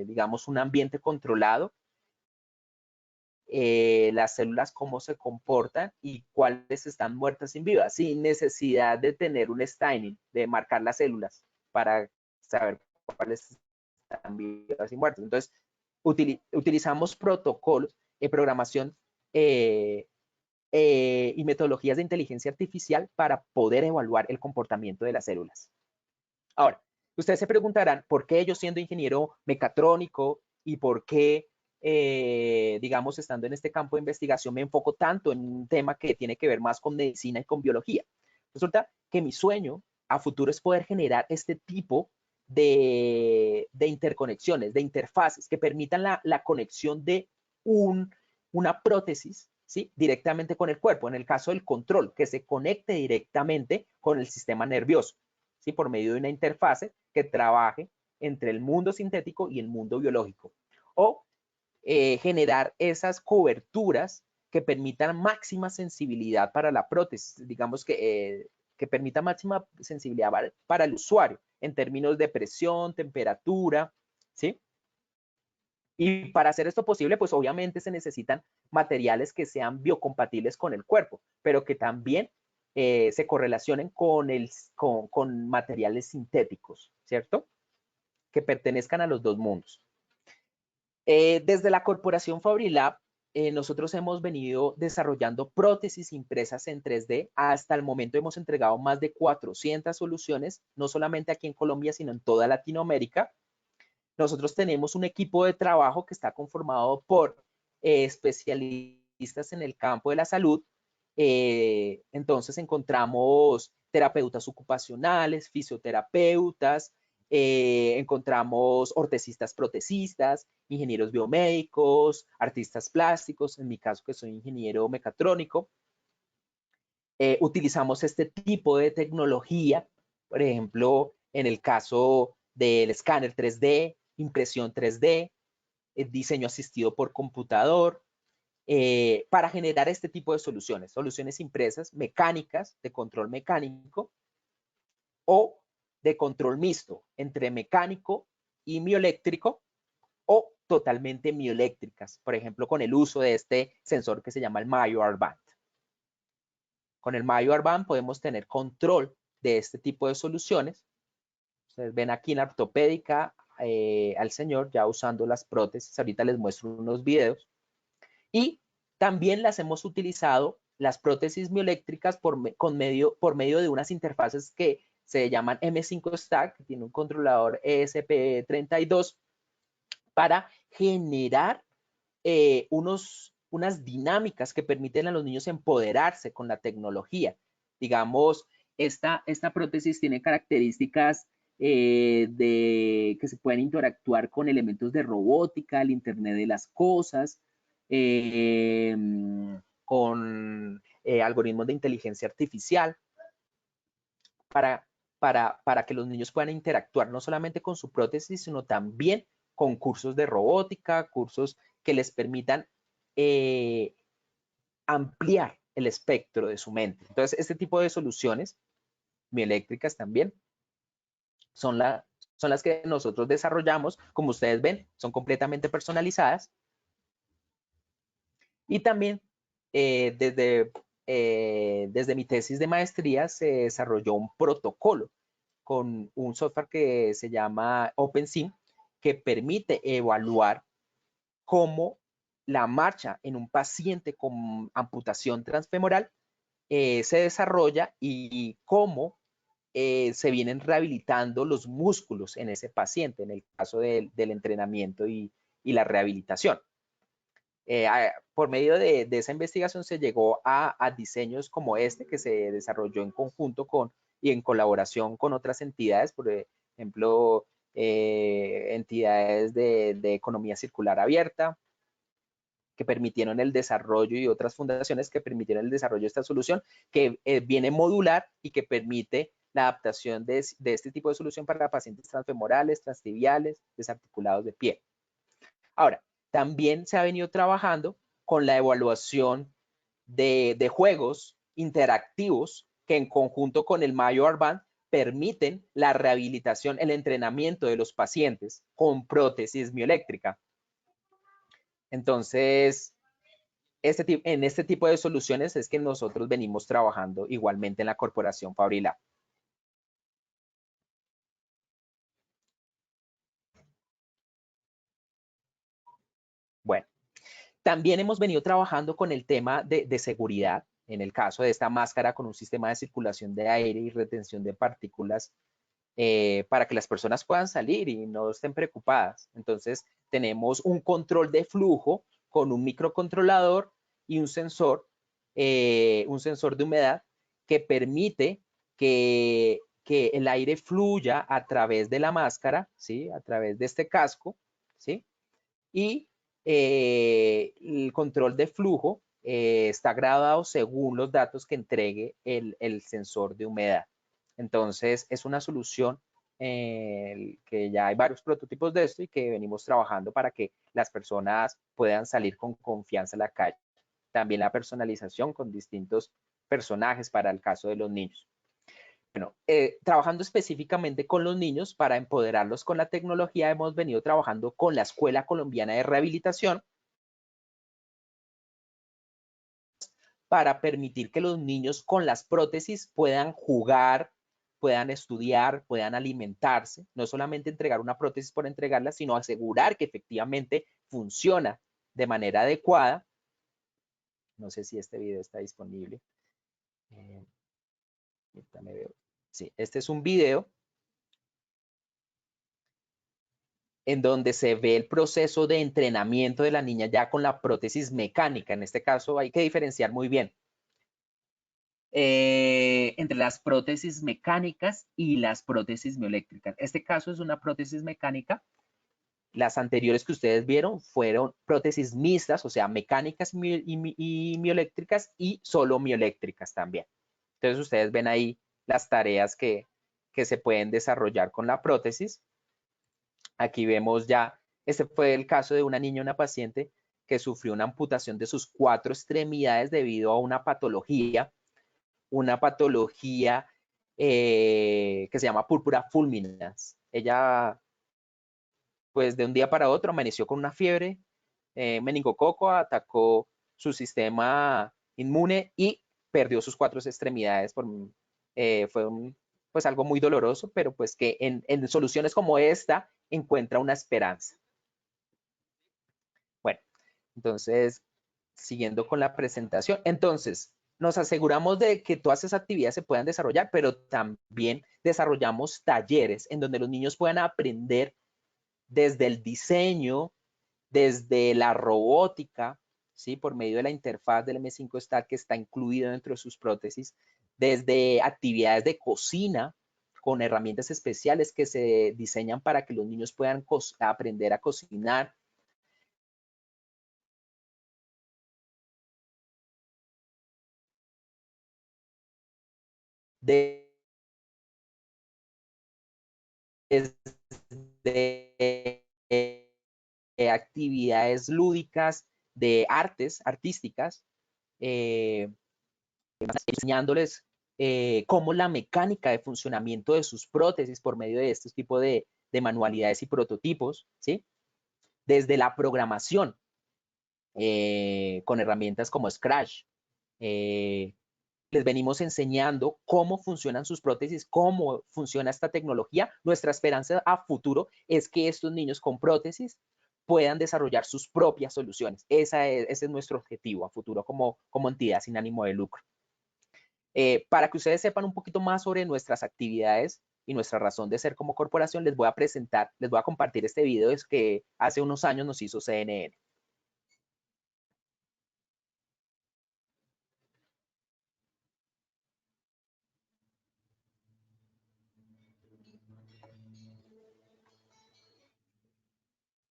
digamos, un ambiente controlado, las células cómo se comportan y cuáles están muertas y vivas, sin necesidad de tener un staining, de marcar las células para saber cuáles están vivas y muertas. Entonces, utilizamos protocolos de programación y metodologías de inteligencia artificial para poder evaluar el comportamiento de las células. Ahora, ustedes se preguntarán, ¿por qué yo siendo ingeniero mecatrónico y por qué digamos, estando en este campo de investigación, me enfoco tanto en un tema que tiene que ver más con medicina y con biología? Resulta que mi sueño a futuro es poder generar este tipo de interconexiones, de interfaces que permitan la conexión de una prótesis, ¿sí?, directamente con el cuerpo. En el caso del control, que se conecte directamente con el sistema nervioso, ¿sí? Por medio de una interfase que trabaje entre el mundo sintético y el mundo biológico. O generar esas coberturas que permitan máxima sensibilidad para la prótesis, digamos que permita máxima sensibilidad para el usuario en términos de presión, temperatura, ¿sí? Y para hacer esto posible, pues obviamente se necesitan materiales que sean biocompatibles con el cuerpo, pero que también se correlacionen con materiales sintéticos, ¿cierto? Que pertenezcan a los dos mundos. Desde la corporación Fabrilab, nosotros hemos venido desarrollando prótesis impresas en 3D. Hasta el momento hemos entregado más de 400 soluciones, no solamente aquí en Colombia, sino en toda Latinoamérica. Nosotros tenemos un equipo de trabajo que está conformado por especialistas en el campo de la salud. Entonces encontramos terapeutas ocupacionales, fisioterapeutas, encontramos ortesistas protecistas, ingenieros biomédicos, artistas plásticos, en mi caso que soy ingeniero mecatrónico. Utilizamos este tipo de tecnología, por ejemplo, en el caso del escáner 3D, impresión 3D, diseño asistido por computador, para generar este tipo de soluciones, soluciones impresas mecánicas, de control mecánico o de control mixto entre mecánico y mioeléctrico o totalmente mioeléctricas, por ejemplo, con el uso de este sensor que se llama el Major Band. Con el Major Band podemos tener control de este tipo de soluciones. Ustedes ven aquí en la ortopédica al señor ya usando las prótesis. Ahorita les muestro unos videos. Y también las hemos utilizado, las prótesis mioeléctricas, por medio de unas interfaces que se llaman M5 Stack, que tiene un controlador ESP32, para generar unas dinámicas que permiten a los niños empoderarse con la tecnología. Digamos, esta prótesis tiene características que se pueden interactuar con elementos de robótica, el Internet de las cosas, eh, con algoritmos de inteligencia artificial, para que los niños puedan interactuar no solamente con su prótesis, sino también con cursos de robótica, cursos que les permitan ampliar el espectro de su mente. Entonces, este tipo de soluciones, bioeléctricas también, son las que nosotros desarrollamos. Como ustedes ven, son completamente personalizadas. Y también desde mi tesis de maestría se desarrolló un protocolo con un software que se llama OpenSim, que permite evaluar cómo la marcha en un paciente con amputación transfemoral se desarrolla y cómo se vienen rehabilitando los músculos en ese paciente, en el caso del entrenamiento y la rehabilitación. Por medio de esa investigación se llegó a diseños como este que se desarrolló en conjunto y en colaboración con otras entidades, por ejemplo, entidades de economía circular abierta, que permitieron el desarrollo, y otras fundaciones que permitieron el desarrollo de esta solución, que viene modular y que permite la adaptación de este tipo de solución para pacientes transfemorales, transtibiales, desarticulados de pie. Ahora, también se ha venido trabajando con la evaluación de juegos interactivos que en conjunto con el Major Band permiten la rehabilitación, el entrenamiento de los pacientes con prótesis mioeléctrica. Entonces, en este tipo de soluciones es que nosotros venimos trabajando igualmente en la corporación Fabrilab. Bueno, también hemos venido trabajando con el tema de seguridad, en el caso de esta máscara con un sistema de circulación de aire y retención de partículas para que las personas puedan salir y no estén preocupadas. Entonces, tenemos un control de flujo con un microcontrolador y un sensor de humedad que permite que el aire fluya a través de la máscara, ¿sí? A través de este casco, ¿sí? Y el control de flujo está gradado según los datos que entregue el sensor de humedad. Entonces, es una solución que ya hay varios prototipos de esto y que venimos trabajando para que las personas puedan salir con confianza a la calle. También la personalización con distintos personajes para el caso de los niños. Bueno, trabajando específicamente con los niños para empoderarlos con la tecnología, hemos venido trabajando con la Escuela Colombiana de Rehabilitación para permitir que los niños con las prótesis puedan jugar, puedan estudiar, puedan alimentarse, no solamente entregar una prótesis por entregarla, sino asegurar que efectivamente funciona de manera adecuada. No sé si este video está disponible. Me veo. Sí, este es un video en donde se ve el proceso de entrenamiento de la niña ya con la prótesis mecánica. En este caso hay que diferenciar muy bien entre las prótesis mecánicas y las prótesis mioeléctricas. Este caso es una prótesis mecánica. Las anteriores que ustedes vieron fueron prótesis mixtas, o sea, mecánicas y mioeléctricas y solo mioeléctricas también. Entonces ustedes ven ahí las tareas que se pueden desarrollar con la prótesis. Aquí vemos ya, este fue el caso de una niña, una paciente que sufrió una amputación de sus 4 extremidades debido a una patología que se llama púrpura fulminans. Ella, pues de un día para otro, amaneció con una fiebre, meningococo, atacó su sistema inmune y perdió sus 4 extremidades. Fue pues algo muy doloroso, pero pues que en soluciones como esta encuentra una esperanza. Bueno, entonces, siguiendo con la presentación, entonces, nos aseguramos de que todas esas actividades se puedan desarrollar, pero también desarrollamos talleres en donde los niños puedan aprender desde el diseño, desde la robótica, ¿sí? Por medio de la interfaz del M5 Stack que está incluido dentro de sus prótesis, desde actividades de cocina con herramientas especiales que se diseñan para que los niños puedan aprender a cocinar. Desde actividades lúdicas, de artes artísticas, enseñándoles cómo la mecánica de funcionamiento de sus prótesis por medio de este tipo de manualidades y prototipos, ¿sí? Desde la programación con herramientas como Scratch. Les venimos enseñando cómo funcionan sus prótesis, cómo funciona esta tecnología. Nuestra esperanza a futuro es que estos niños con prótesis puedan desarrollar sus propias soluciones. Ese es nuestro objetivo a futuro como entidad sin ánimo de lucro. Para que ustedes sepan un poquito más sobre nuestras actividades y nuestra razón de ser como corporación, les voy a compartir este video que hace unos años nos hizo CNN.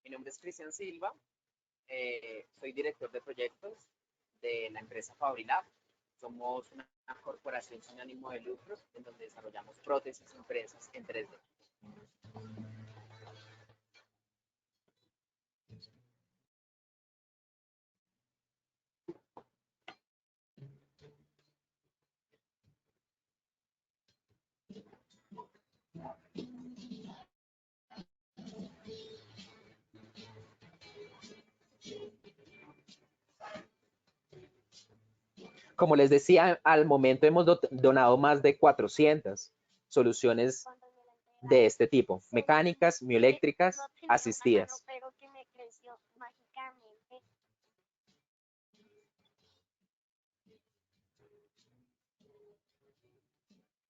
Mi nombre es Cristian Silva, soy director de proyectos de la empresa Fabrilab. Somos una corporación sin ánimo de lucro en donde desarrollamos prótesis impresas en 3D. Como les decía, al momento hemos donado más de 400 soluciones de este tipo, mecánicas, mioeléctricas, asistidas.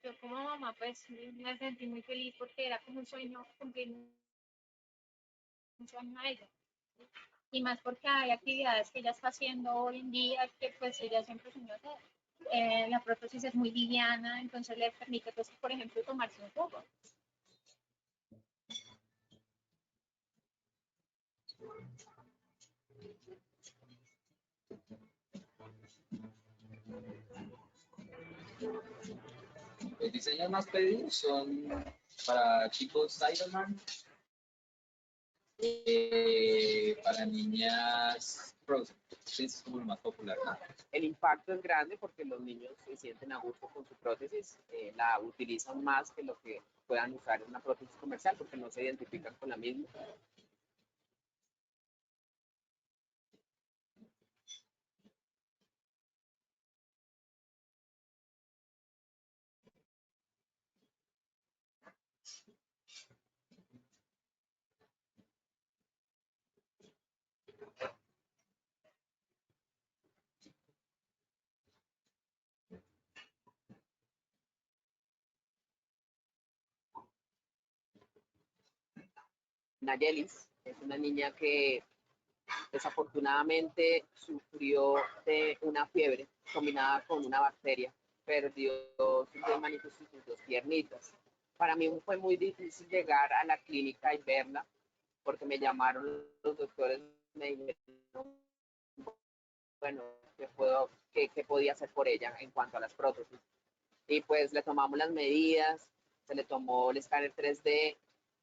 Yo como mamá pues me sentí muy feliz porque era como un sueño, cumplir un sueño a ella. Y más porque hay actividades que ella está haciendo hoy en día que pues ella siempre soñó hacer. La prótesis es muy liviana, entonces le permite, pues, por ejemplo, tomarse un jugo. diseños más pedidos son para chicos Ironman, para niñas Frozen. Es como lo más popular, ¿no? El impacto es grande porque los niños se sienten a gusto con su prótesis, la utilizan más que lo que puedan usar en una prótesis comercial porque no se identifican con la misma. Nayelis es una niña que desafortunadamente sufrió de una fiebre combinada con una bacteria, perdió sus dos manitos y sus dos piernitas. Para mí fue muy difícil llegar a la clínica y verla, porque me llamaron los doctores, me dijeron, bueno, qué podía hacer por ella en cuanto a las prótesis. Y pues le tomamos las medidas, se le tomó el escáner 3D,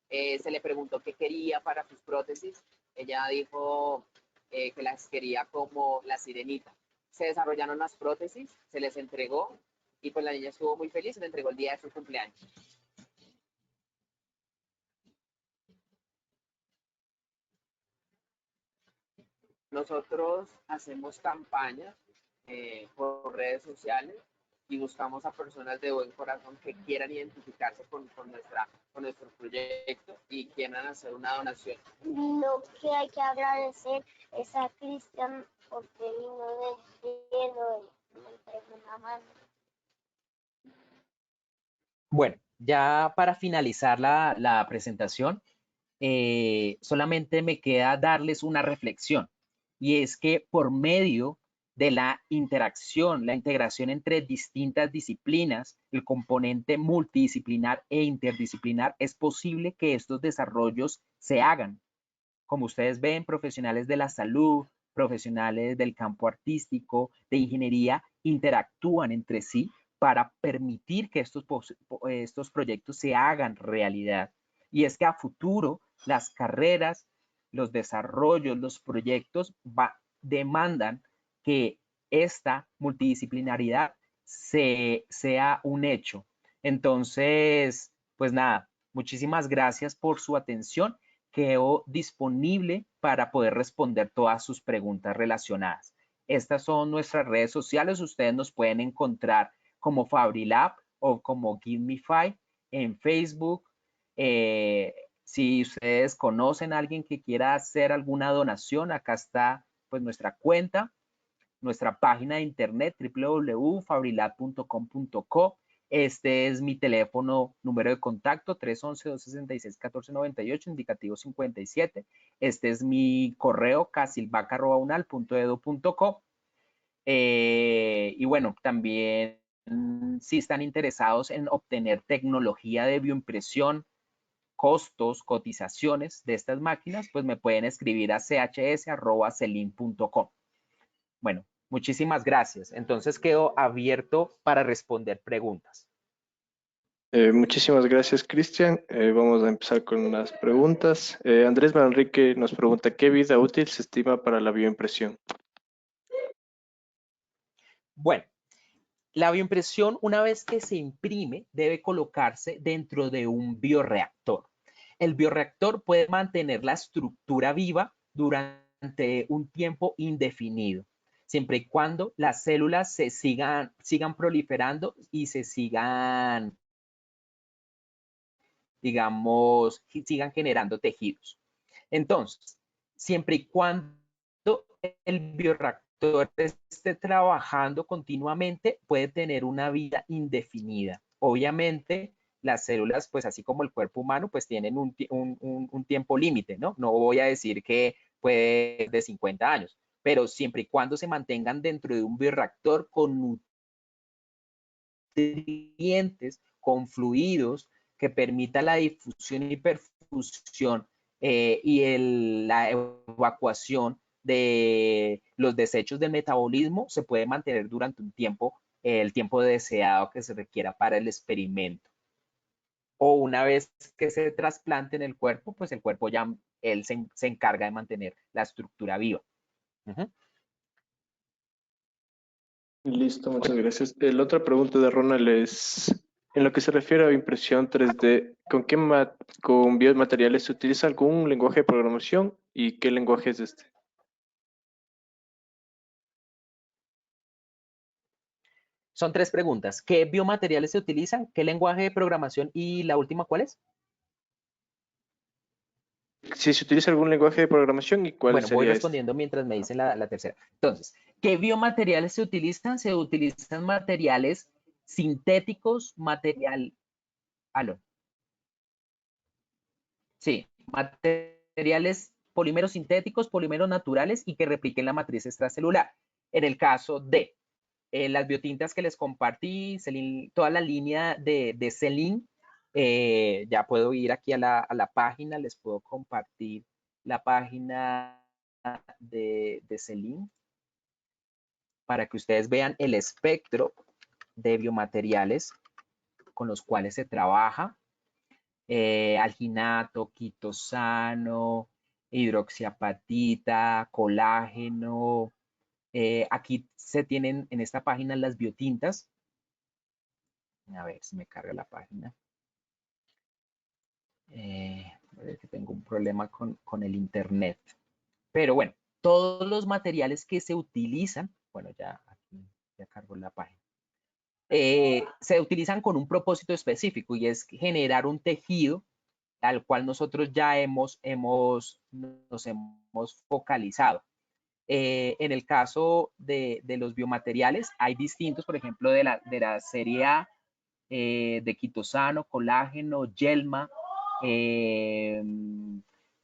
se le preguntó qué quería para sus prótesis. Ella dijo que las quería como la sirenita. Se desarrollaron las prótesis, se les entregó y pues la niña estuvo muy feliz, se le entregó el día de su cumpleaños. Nosotros hacemos campañas por redes sociales y buscamos a personas de buen corazón que quieran identificarse con nuestro proyecto y quieran hacer una donación. Lo que hay que agradecer es a Cristian porque vino del cielo y me entregó una mano. Bueno, ya para finalizar la presentación, solamente me queda darles una reflexión, y es que por medio de la interacción, la integración entre distintas disciplinas, el componente multidisciplinar e interdisciplinar, es posible que estos desarrollos se hagan. Como ustedes ven, profesionales de la salud, profesionales del campo artístico, de ingeniería, interactúan entre sí para permitir que estos proyectos se hagan realidad. Y es que a futuro las carreras, los desarrollos, los proyectos demandan que esta multidisciplinaridad sea un hecho. Entonces, pues nada, muchísimas gracias por su atención. Quedo disponible para poder responder todas sus preguntas relacionadas. Estas son nuestras redes sociales. Ustedes nos pueden encontrar como Fabrilab o como GiveMeFi en Facebook. Si ustedes conocen a alguien que quiera hacer alguna donación, acá está pues nuestra cuenta, nuestra página de internet www.fabrilab.com.co. Este es mi teléfono, número de contacto 311-266-1498, indicativo 57. Este es mi correo casilvaca@unal.edu.co. Y bueno, también si están interesados en obtener tecnología de bioimpresión, costos, cotizaciones de estas máquinas, pues me pueden escribir a chs@celim.com. Bueno, muchísimas gracias. Entonces quedo abierto para responder preguntas. Muchísimas gracias, Cristian. Vamos a empezar con las preguntas. Andrés Manrique nos pregunta, ¿qué vida útil se estima para la bioimpresión? Bueno, la bioimpresión, una vez que se imprime, debe colocarse dentro de un bioreactor. El bioreactor puede mantener la estructura viva durante un tiempo indefinido, siempre y cuando las células se sigan proliferando y se sigan, digamos, sigan generando tejidos. Entonces, siempre y cuando el bioreactor esté trabajando continuamente, puede tener una vida indefinida. Obviamente, las células, pues así como el cuerpo humano, pues tienen un tiempo límite, ¿no? No voy a decir que puede ser de 50 años, pero siempre y cuando se mantengan dentro de un bioreactor con nutrientes, con fluidos, que permita la difusión y perfusión y la evacuación de los desechos del metabolismo, se puede mantener durante un tiempo el tiempo deseado que se requiera para el experimento. O una vez que se trasplante en el cuerpo, pues el cuerpo ya él se encarga de mantener la estructura viva. Ujú. Listo, muchas gracias. La otra pregunta de Ronald es, en lo que se refiere a impresión 3D, ¿con biomateriales se utiliza algún lenguaje de programación y qué lenguaje es este? Son 3 preguntas. ¿Qué biomateriales se utilizan? ¿Qué lenguaje de programación? Y la última, ¿cuál es? Si se utiliza algún lenguaje de programación y cuál Bueno, voy sería este. respondiendo mientras me dicen la tercera. Entonces, ¿qué biomateriales se utilizan? Se utilizan materiales sintéticos, aló, sí, materiales polímeros sintéticos, polímeros naturales y que repliquen la matriz extracelular. En el caso de las biotintas que les compartí, toda la línea de Selin, ya puedo ir aquí a la página, les puedo compartir la página de Selin para que ustedes vean el espectro de biomateriales con los cuales se trabaja. Alginato, quitosano, hidroxiapatita, colágeno. Aquí se tienen en esta página las biotintas. A ver si me carga la página. Que tengo un problema con el internet. Pero bueno, todos los materiales que se utilizan, bueno, ya aquí ya cargo la página. Se utilizan con un propósito específico y es generar un tejido al cual nosotros ya nos hemos focalizado. En el caso de los biomateriales, hay distintos, por ejemplo, de la serie A, de quitosano, colágeno, yelma,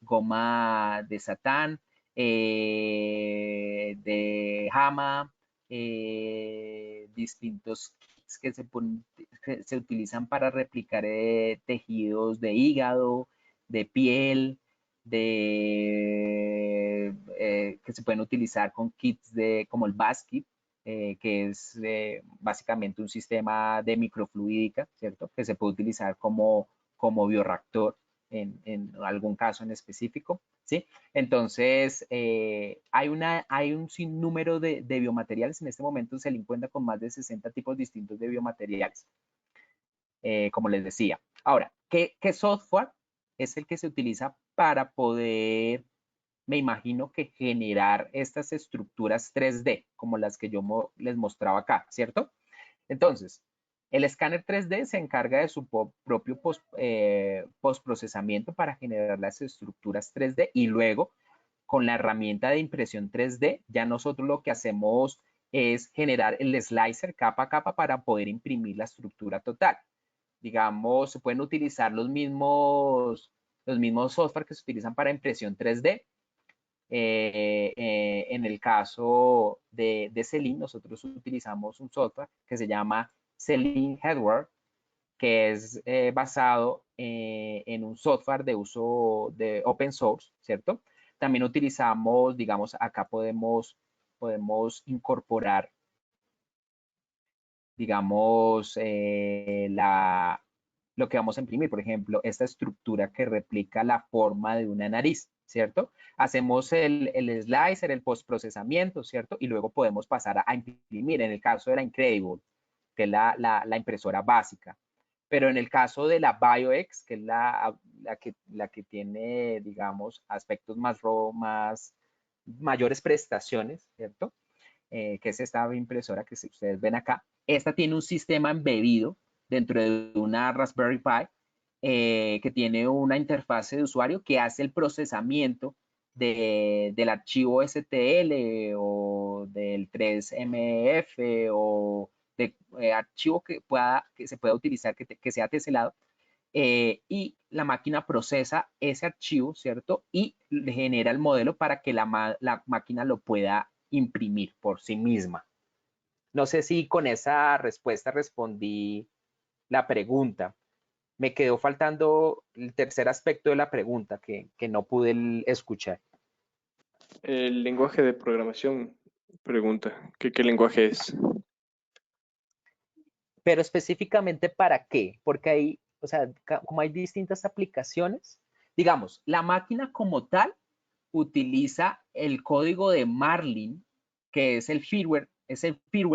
goma de satán, de jama, distintos kits que se utilizan para replicar tejidos de hígado, de piel, que se pueden utilizar con kits como el BASKIT, que es básicamente un sistema de microfluídica, ¿cierto? Que se puede utilizar como bioreactor en algún caso en específico, ¿sí? Entonces, hay un sinnúmero de biomateriales. En este momento se le encuentra con más de 60 tipos distintos de biomateriales, como les decía. Ahora, ¿qué software es el que se utiliza para poder, me imagino que generar estas estructuras 3D, como las que yo les mostraba acá, ¿cierto? Entonces, el escáner 3D se encarga de su propio postprocesamiento para generar las estructuras 3D y luego, con la herramienta de impresión 3D, ya nosotros lo que hacemos es generar el slicer capa a capa para poder imprimir la estructura total. Digamos, se pueden utilizar los mismos software que se utilizan para impresión 3D. En el caso de Selin, nosotros utilizamos un software que se llama Selin Hardware, que es basado en un software de uso de open source, ¿cierto? También utilizamos, digamos, acá podemos incorporar, digamos, lo que vamos a imprimir, por ejemplo, esta estructura que replica la forma de una nariz, ¿cierto? Hacemos el slicer, el postprocesamiento, ¿cierto? Y luego podemos pasar a imprimir, en el caso de la Incredible, que es la impresora básica. Pero en el caso de la BioX, que es la que tiene, digamos, aspectos mayores prestaciones, ¿cierto? Que es esta impresora que ustedes ven acá. Esta tiene un sistema embebido dentro de una Raspberry Pi que tiene una interfase de usuario que hace el procesamiento del archivo STL o del 3MF o de archivo que se pueda utilizar, que sea teselado. Y la máquina procesa ese archivo, ¿cierto? Y le genera el modelo para que la máquina lo pueda imprimir por sí misma. No sé si con esa respuesta respondí la pregunta. Me quedó faltando el tercer aspecto de la pregunta que no pude escuchar. El lenguaje de programación pregunta, ¿qué lenguaje es? Pero específicamente ¿para qué? Porque hay, o sea, como hay distintas aplicaciones, digamos, la máquina como tal utiliza el código de Marlin, que es el firmware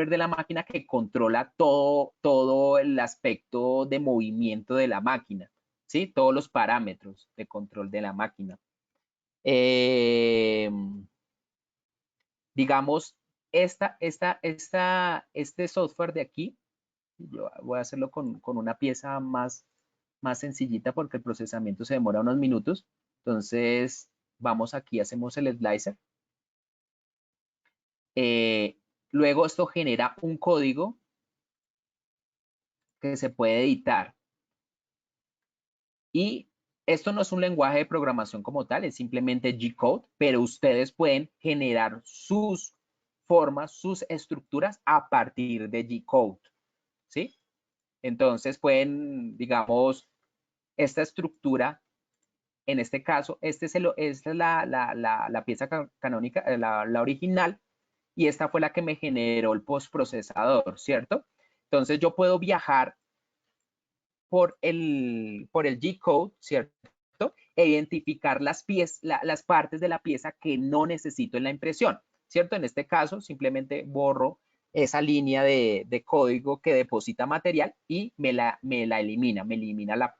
de la máquina que controla todo el aspecto de movimiento de la máquina, ¿sí? Todos los parámetros de control de la máquina. Digamos, este software de aquí, yo voy a hacerlo con una pieza más sencillita porque el procesamiento se demora unos minutos. Entonces, vamos aquí, hacemos el slicer. Luego esto genera un código que se puede editar. Y esto no es un lenguaje de programación como tal, es simplemente G-code, pero ustedes pueden generar sus formas, sus estructuras a partir de G-code, ¿sí? Entonces pueden, digamos, esta estructura, en este caso, esta es la pieza canónica, la original, y esta fue la que me generó el postprocesador, ¿cierto? Entonces yo puedo viajar por el G-code, ¿cierto? E identificar las partes de la pieza que no necesito en la impresión, ¿cierto? En este caso, simplemente borro esa línea de código que deposita material y me la elimina, me elimina la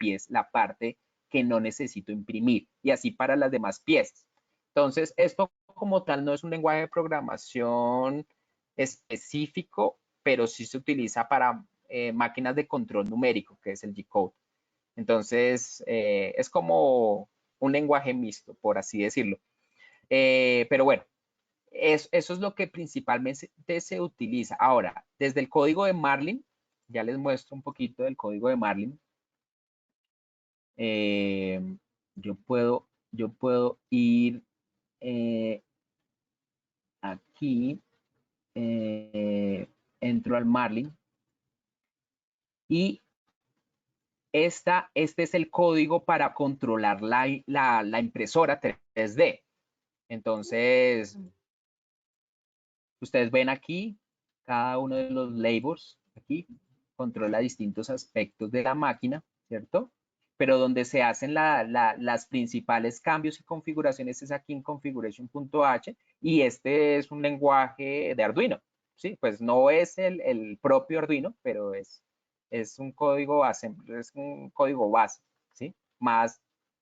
parte que no necesito imprimir, y así para las demás piezas. Entonces, esto como tal no es un lenguaje de programación específico, pero sí se utiliza para máquinas de control numérico, que es el G-code. Entonces, es como un lenguaje mixto, por así decirlo. Pero bueno, eso es lo que principalmente se utiliza. Ahora, desde el código de Marlin, ya les muestro un poquito del código de Marlin. Yo puedo ir aquí, entro al Marlin y este es el código para controlar la impresora 3D. Entonces, ustedes ven aquí, cada uno de los labels aquí controla distintos aspectos de la máquina, ¿cierto? Pero donde se hacen las principales cambios y configuraciones es aquí en configuration.h, y este es un lenguaje de Arduino, ¿sí? Pues no es el propio Arduino, pero es un código base, ¿sí? Más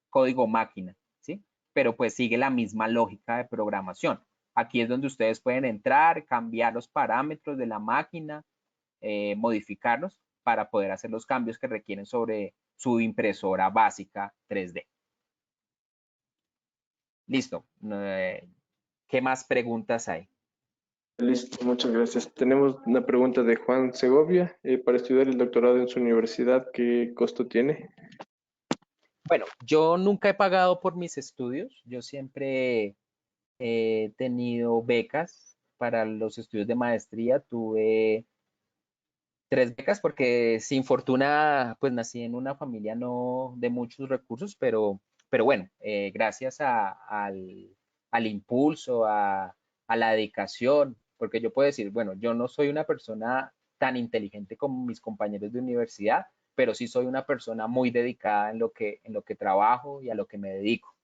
código máquina, ¿sí? Pero pues sigue la misma lógica de programación. Aquí es donde ustedes pueden entrar, cambiar los parámetros de la máquina, modificarlos para poder hacer los cambios que requieren sobre su impresora básica 3D. Listo. ¿Qué más preguntas hay? Listo, muchas gracias. Tenemos una pregunta de Juan Segovia. Para estudiar el doctorado en su universidad, ¿qué costo tiene? Bueno, yo nunca he pagado por mis estudios. Yo siempre he tenido becas para los estudios de maestría. Tuve 3 becas porque sin fortuna, pues nací en una familia no de muchos recursos, pero bueno, gracias al impulso, a la dedicación, porque yo puedo decir, bueno, yo no soy una persona tan inteligente como mis compañeros de universidad, pero sí soy una persona muy dedicada en lo que trabajo y a lo que me dedico.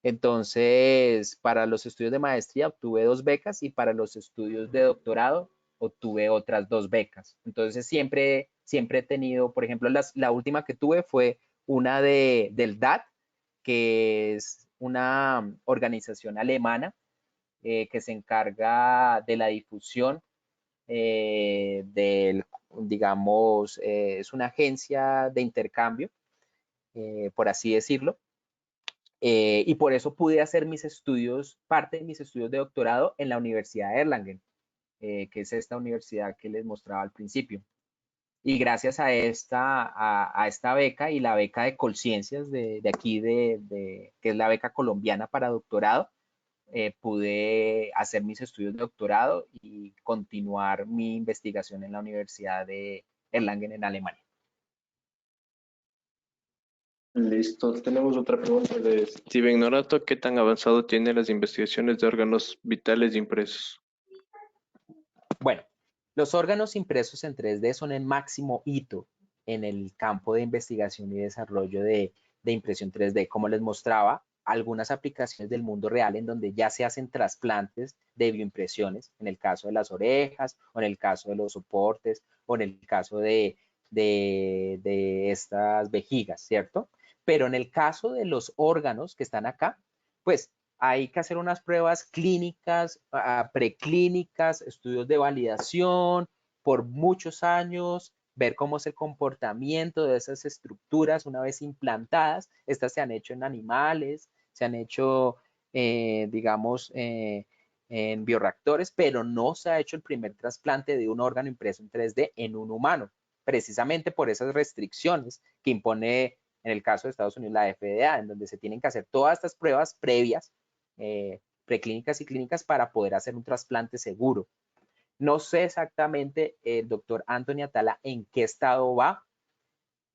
Entonces, para los estudios de maestría obtuve 2 becas y para los estudios de doctorado obtuve otras 2 becas. Entonces, siempre he tenido, por ejemplo, la última que tuve fue una del DAT, que es una organización alemana que se encarga de la difusión digamos, es una agencia de intercambio, por así decirlo. Y por eso pude hacer parte de mis estudios de doctorado en la Universidad de Erlangen, que es esta universidad que les mostraba al principio. Y gracias a esta beca y la beca de Colciencias de aquí, que es la beca colombiana para doctorado, pude hacer mis estudios de doctorado y continuar mi investigación en la Universidad de Erlangen en Alemania. Listo, tenemos otra pregunta de Steven Norato. ¿Qué tan avanzado tiene las investigaciones de órganos vitales impresos? Bueno, Los órganos impresos en 3D son el máximo hito en el campo de investigación y desarrollo de impresión 3D. Como les mostraba, algunas aplicaciones del mundo real en donde ya se hacen trasplantes de bioimpresiones, en el caso de las orejas, o en el caso de los soportes, o en el caso de estas vejigas, ¿cierto? Pero en el caso de los órganos que están acá, pues hay que hacer unas pruebas clínicas, preclínicas, estudios de validación por muchos años, ver cómo es el comportamiento de esas estructuras una vez implantadas. Estas se han hecho en animales, se han hecho, digamos, en bioreactores, pero no se ha hecho el primer trasplante de un órgano impreso en 3D en un humano, precisamente por esas restricciones que impone, en el caso de Estados Unidos, la FDA, en donde se tienen que hacer todas estas pruebas previas, preclínicas y clínicas, para poder hacer un trasplante seguro. No sé exactamente el doctor Anthony Atala en qué estado va,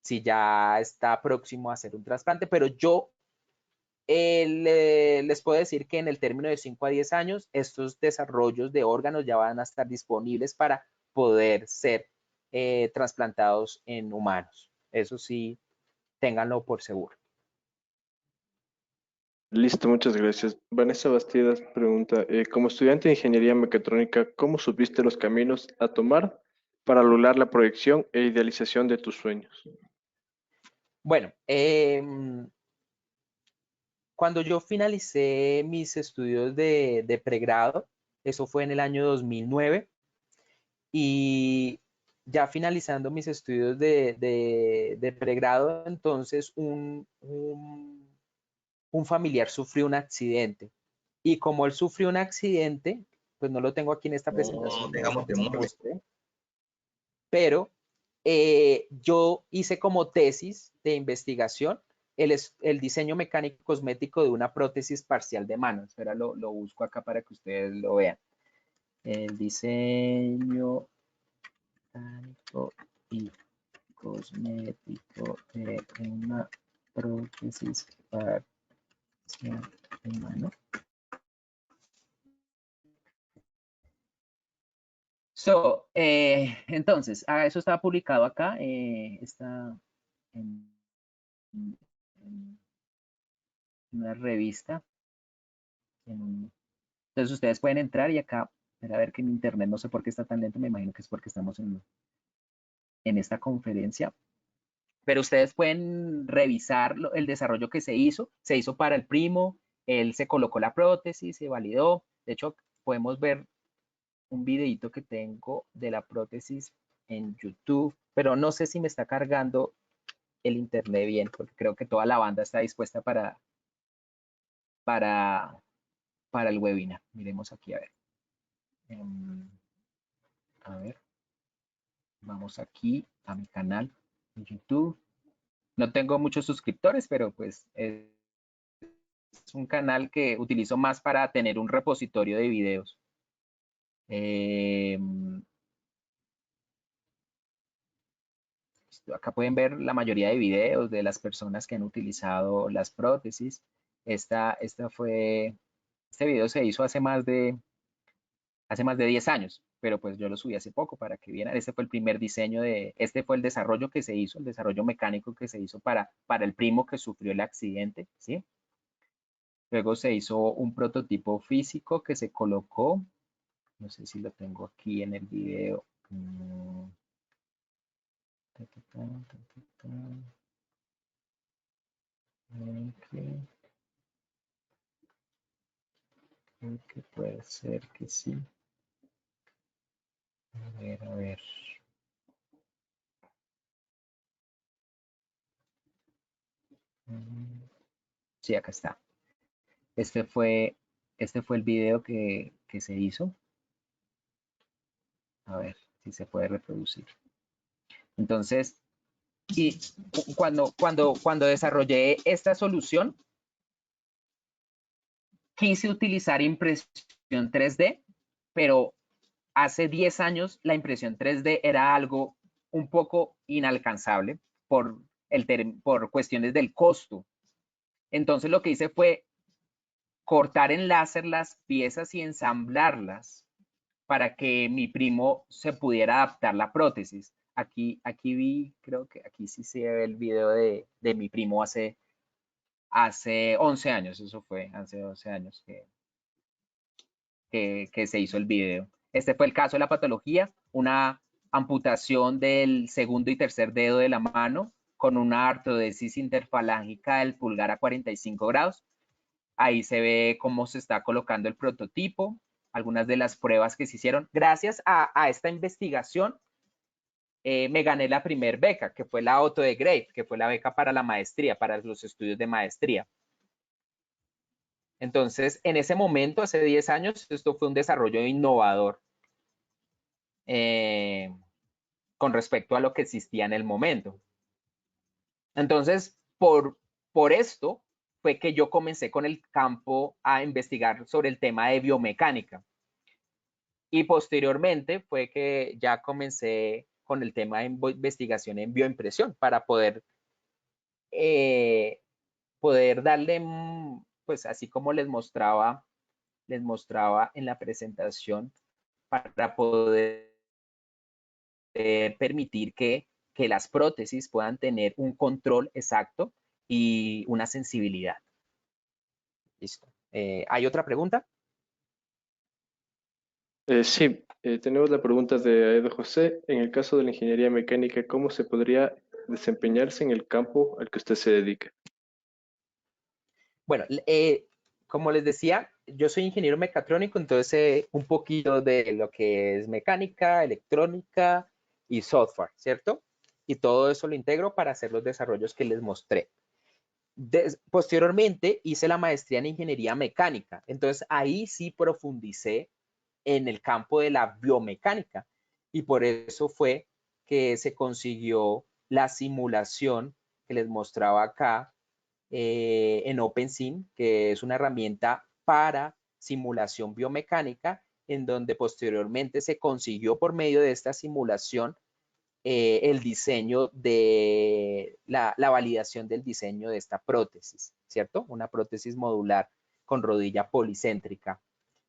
si ya está próximo a hacer un trasplante, pero yo les puedo decir que en el término de 5 a 10 años, estos desarrollos de órganos ya van a estar disponibles para poder ser trasplantados en humanos. Eso sí, ténganlo por seguro. Listo, muchas gracias. Vanessa Bastidas pregunta, como estudiante de ingeniería mecatrónica, ¿cómo supiste los caminos a tomar para lograr la proyección e idealización de tus sueños? Bueno, cuando yo finalicé mis estudios de pregrado, eso fue en el año 2009, y ya finalizando mis estudios de pregrado, entonces un familiar sufrió un accidente. Y como él sufrió un accidente, pues no lo tengo aquí en esta presentación, digamos de muerte. pero yo hice como tesis de investigación el diseño mecánico cosmético de una prótesis parcial de mano. Espera, lo busco acá para que ustedes lo vean. El diseño mecánico y cosmético de una prótesis parcial de mano. Entonces, eso estaba publicado acá, está en una revista. Entonces ustedes pueden entrar y acá, a ver que mi internet no sé por qué está tan lento, me imagino que es porque estamos en esta conferencia. Pero ustedes pueden revisar el desarrollo que se hizo para el primo, él se colocó la prótesis, se validó. De hecho, podemos ver un videito que tengo de la prótesis en YouTube, pero no sé si me está cargando el internet bien, porque creo que toda la banda está dispuesta para el webinar. Miremos aquí, a ver. A ver. Vamos aquí a mi canal en YouTube. No tengo muchos suscriptores, pero pues es un canal que utilizo más para tener un repositorio de videos. Acá pueden ver la mayoría de videos de las personas que han utilizado las prótesis. Este video se hizo hace más de 10 años, pero pues yo lo subí hace poco para que vieran. Este fue el primer diseño este fue el desarrollo que se hizo, el desarrollo mecánico que se hizo para el primo que sufrió el accidente, ¿sí? Luego se hizo un prototipo físico que se colocó, no sé si lo tengo aquí en el video. Creo que puede ser que sí. A ver. Sí, acá está. Este fue el video que se hizo. A ver si se puede reproducir. Entonces, y cuando desarrollé esta solución, quise utilizar impresión 3D, pero hace 10 años la impresión 3D era algo un poco inalcanzable por cuestiones del costo. Entonces lo que hice fue cortar en láser las piezas y ensamblarlas para que mi primo se pudiera adaptar la prótesis. Aquí vi, creo que aquí sí se ve el video de mi primo hace 11 años, eso fue hace 11 años que se hizo el video. Este fue el caso de la patología, una amputación del segundo y tercer dedo de la mano con una artrodesis interfalángica del pulgar a 45 grados. Ahí se ve cómo se está colocando el prototipo, algunas de las pruebas que se hicieron. Gracias a esta investigación, me gané la primer beca, que fue la Otto de Grey, que fue la beca para la maestría, para los estudios de maestría. Entonces, en ese momento, hace 10 años, esto fue un desarrollo innovador con respecto a lo que existía en el momento. Entonces, por esto fue que yo comencé con el campo a investigar sobre el tema de biomecánica. Y posteriormente fue que ya comencé con el tema de investigación en bioimpresión para poder darle, pues así como les mostraba en la presentación, para poder permitir que las prótesis puedan tener un control exacto y una sensibilidad. Listo. ¿Hay otra pregunta? Sí, tenemos la pregunta de Edo José. En el caso de la ingeniería mecánica, ¿cómo se podría desempeñarse en el campo al que usted se dedica? Bueno, como les decía, yo soy ingeniero mecatrónico, entonces sé un poquito de lo que es mecánica, electrónica y software, ¿cierto? Y todo eso lo integro para hacer los desarrollos que les mostré. Posteriormente hice la maestría en ingeniería mecánica, entonces ahí sí profundicé en el campo de la biomecánica y por eso fue que se consiguió la simulación que les mostraba acá en OpenSim, que es una herramienta para simulación biomecánica, en donde posteriormente se consiguió por medio de esta simulación el diseño de la validación del diseño de esta prótesis, ¿cierto? Una prótesis modular con rodilla policéntrica.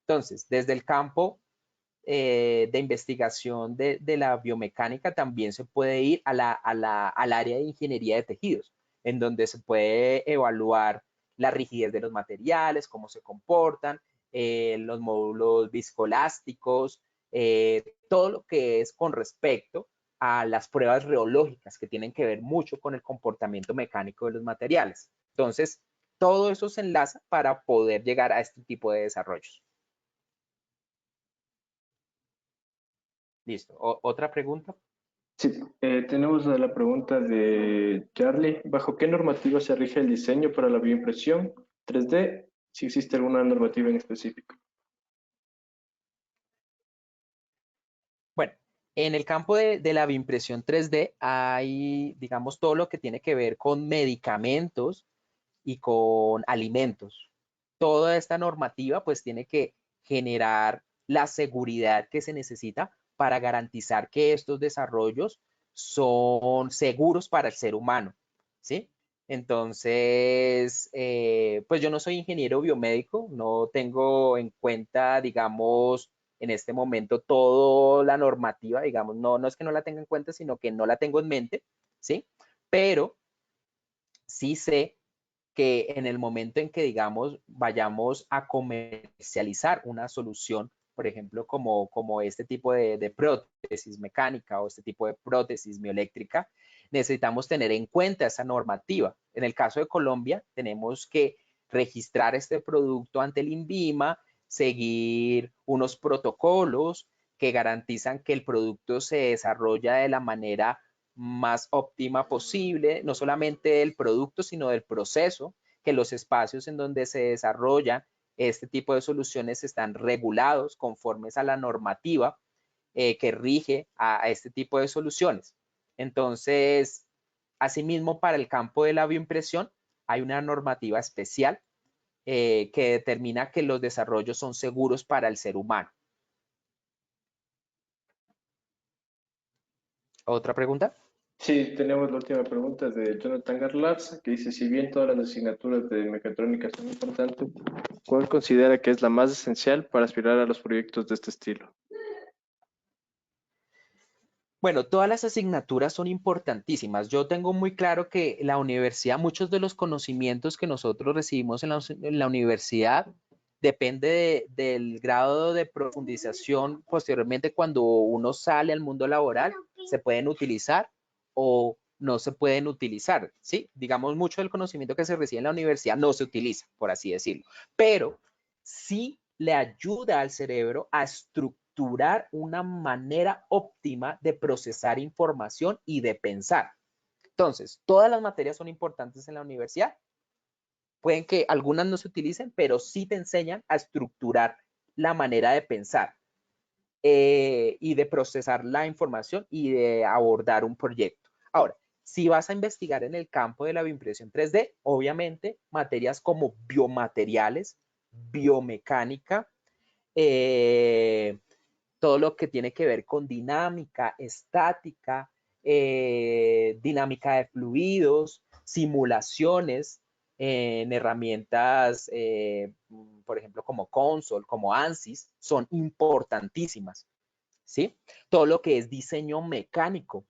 Entonces, desde el campo de investigación de la biomecánica también se puede ir al área de ingeniería de tejidos, en donde se puede evaluar la rigidez de los materiales, cómo se comportan, los módulos viscoelásticos, todo lo que es con respecto a las pruebas reológicas que tienen que ver mucho con el comportamiento mecánico de los materiales. Entonces, todo eso se enlaza para poder llegar a este tipo de desarrollos. Listo. ¿Otra pregunta? Sí, tenemos la pregunta de Charlie. ¿Bajo qué normativa se rige el diseño para la bioimpresión 3D? Si existe alguna normativa en específico. Bueno, en el campo de la bioimpresión 3D hay, digamos, todo lo que tiene que ver con medicamentos y con alimentos. Toda esta normativa pues tiene que generar la seguridad que se necesita para garantizar que estos desarrollos son seguros para el ser humano, ¿sí? Entonces, pues yo no soy ingeniero biomédico, no tengo en cuenta, digamos, en este momento toda la normativa, digamos, no es que no la tenga en cuenta, sino que no la tengo en mente, ¿sí? Pero sí sé que en el momento en que, digamos, vayamos a comercializar una solución, por ejemplo, como este tipo de prótesis mecánica o este tipo de prótesis mioeléctrica, necesitamos tener en cuenta esa normativa. En el caso de Colombia, tenemos que registrar este producto ante el INVIMA, seguir unos protocolos que garantizan que el producto se desarrolla de la manera más óptima posible, no solamente del producto, sino del proceso, que los espacios en donde se desarrolla este tipo de soluciones están regulados conformes a la normativa que rige a este tipo de soluciones. Entonces, asimismo, para el campo de la bioimpresión, hay una normativa especial que determina que los desarrollos son seguros para el ser humano. ¿Otra pregunta? Sí, tenemos la última pregunta de Jonathan Garlarza, que dice, si bien todas las asignaturas de mecatrónica son importantes, ¿cuál considera que es la más esencial para aspirar a los proyectos de este estilo? Bueno, todas las asignaturas son importantísimas. Yo tengo muy claro que la universidad, muchos de los conocimientos que nosotros recibimos en la universidad depende del grado de profundización posteriormente cuando uno sale al mundo laboral, se pueden utilizar o no se pueden utilizar, ¿sí? Digamos, mucho del conocimiento que se recibe en la universidad no se utiliza, por así decirlo, pero sí le ayuda al cerebro a estructurar una manera óptima de procesar información y de pensar. Entonces, todas las materias son importantes en la universidad. Pueden que algunas no se utilicen, pero sí te enseñan a estructurar la manera de pensar y de procesar la información y de abordar un proyecto. Ahora, si vas a investigar en el campo de la bioimpresión 3D, obviamente materias como biomateriales, biomecánica, todo lo que tiene que ver con dinámica, estática, dinámica de fluidos, simulaciones en herramientas, por ejemplo, como Console, como ANSYS, son importantísimas, ¿sí? Todo lo que es diseño mecánico,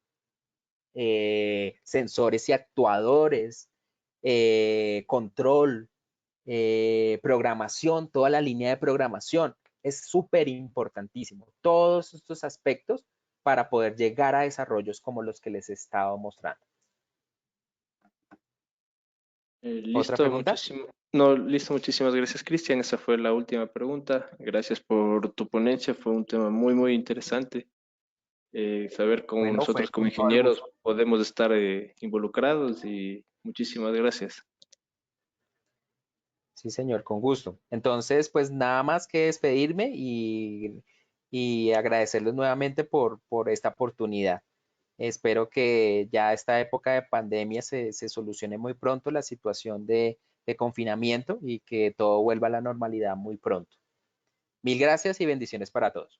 sensores y actuadores, control, programación, toda la línea de programación. Es súper importantísimo. Todos estos aspectos para poder llegar a desarrollos como los que les he estado mostrando. ¿Otra Listo, pregunta? listo, muchísimas gracias, Cristian. Esa fue la última pregunta. Gracias por tu ponencia, fue un tema muy, muy interesante. Saber cómo Bueno, fue nosotros como con todo el ingenieros gusto. podemos estar involucrados y muchísimas gracias. Sí, señor, con gusto. Entonces, pues nada más que despedirme y agradecerles nuevamente por esta oportunidad. Espero que ya esta época de pandemia se solucione muy pronto la situación de confinamiento y que todo vuelva a la normalidad muy pronto. Mil gracias y bendiciones para todos.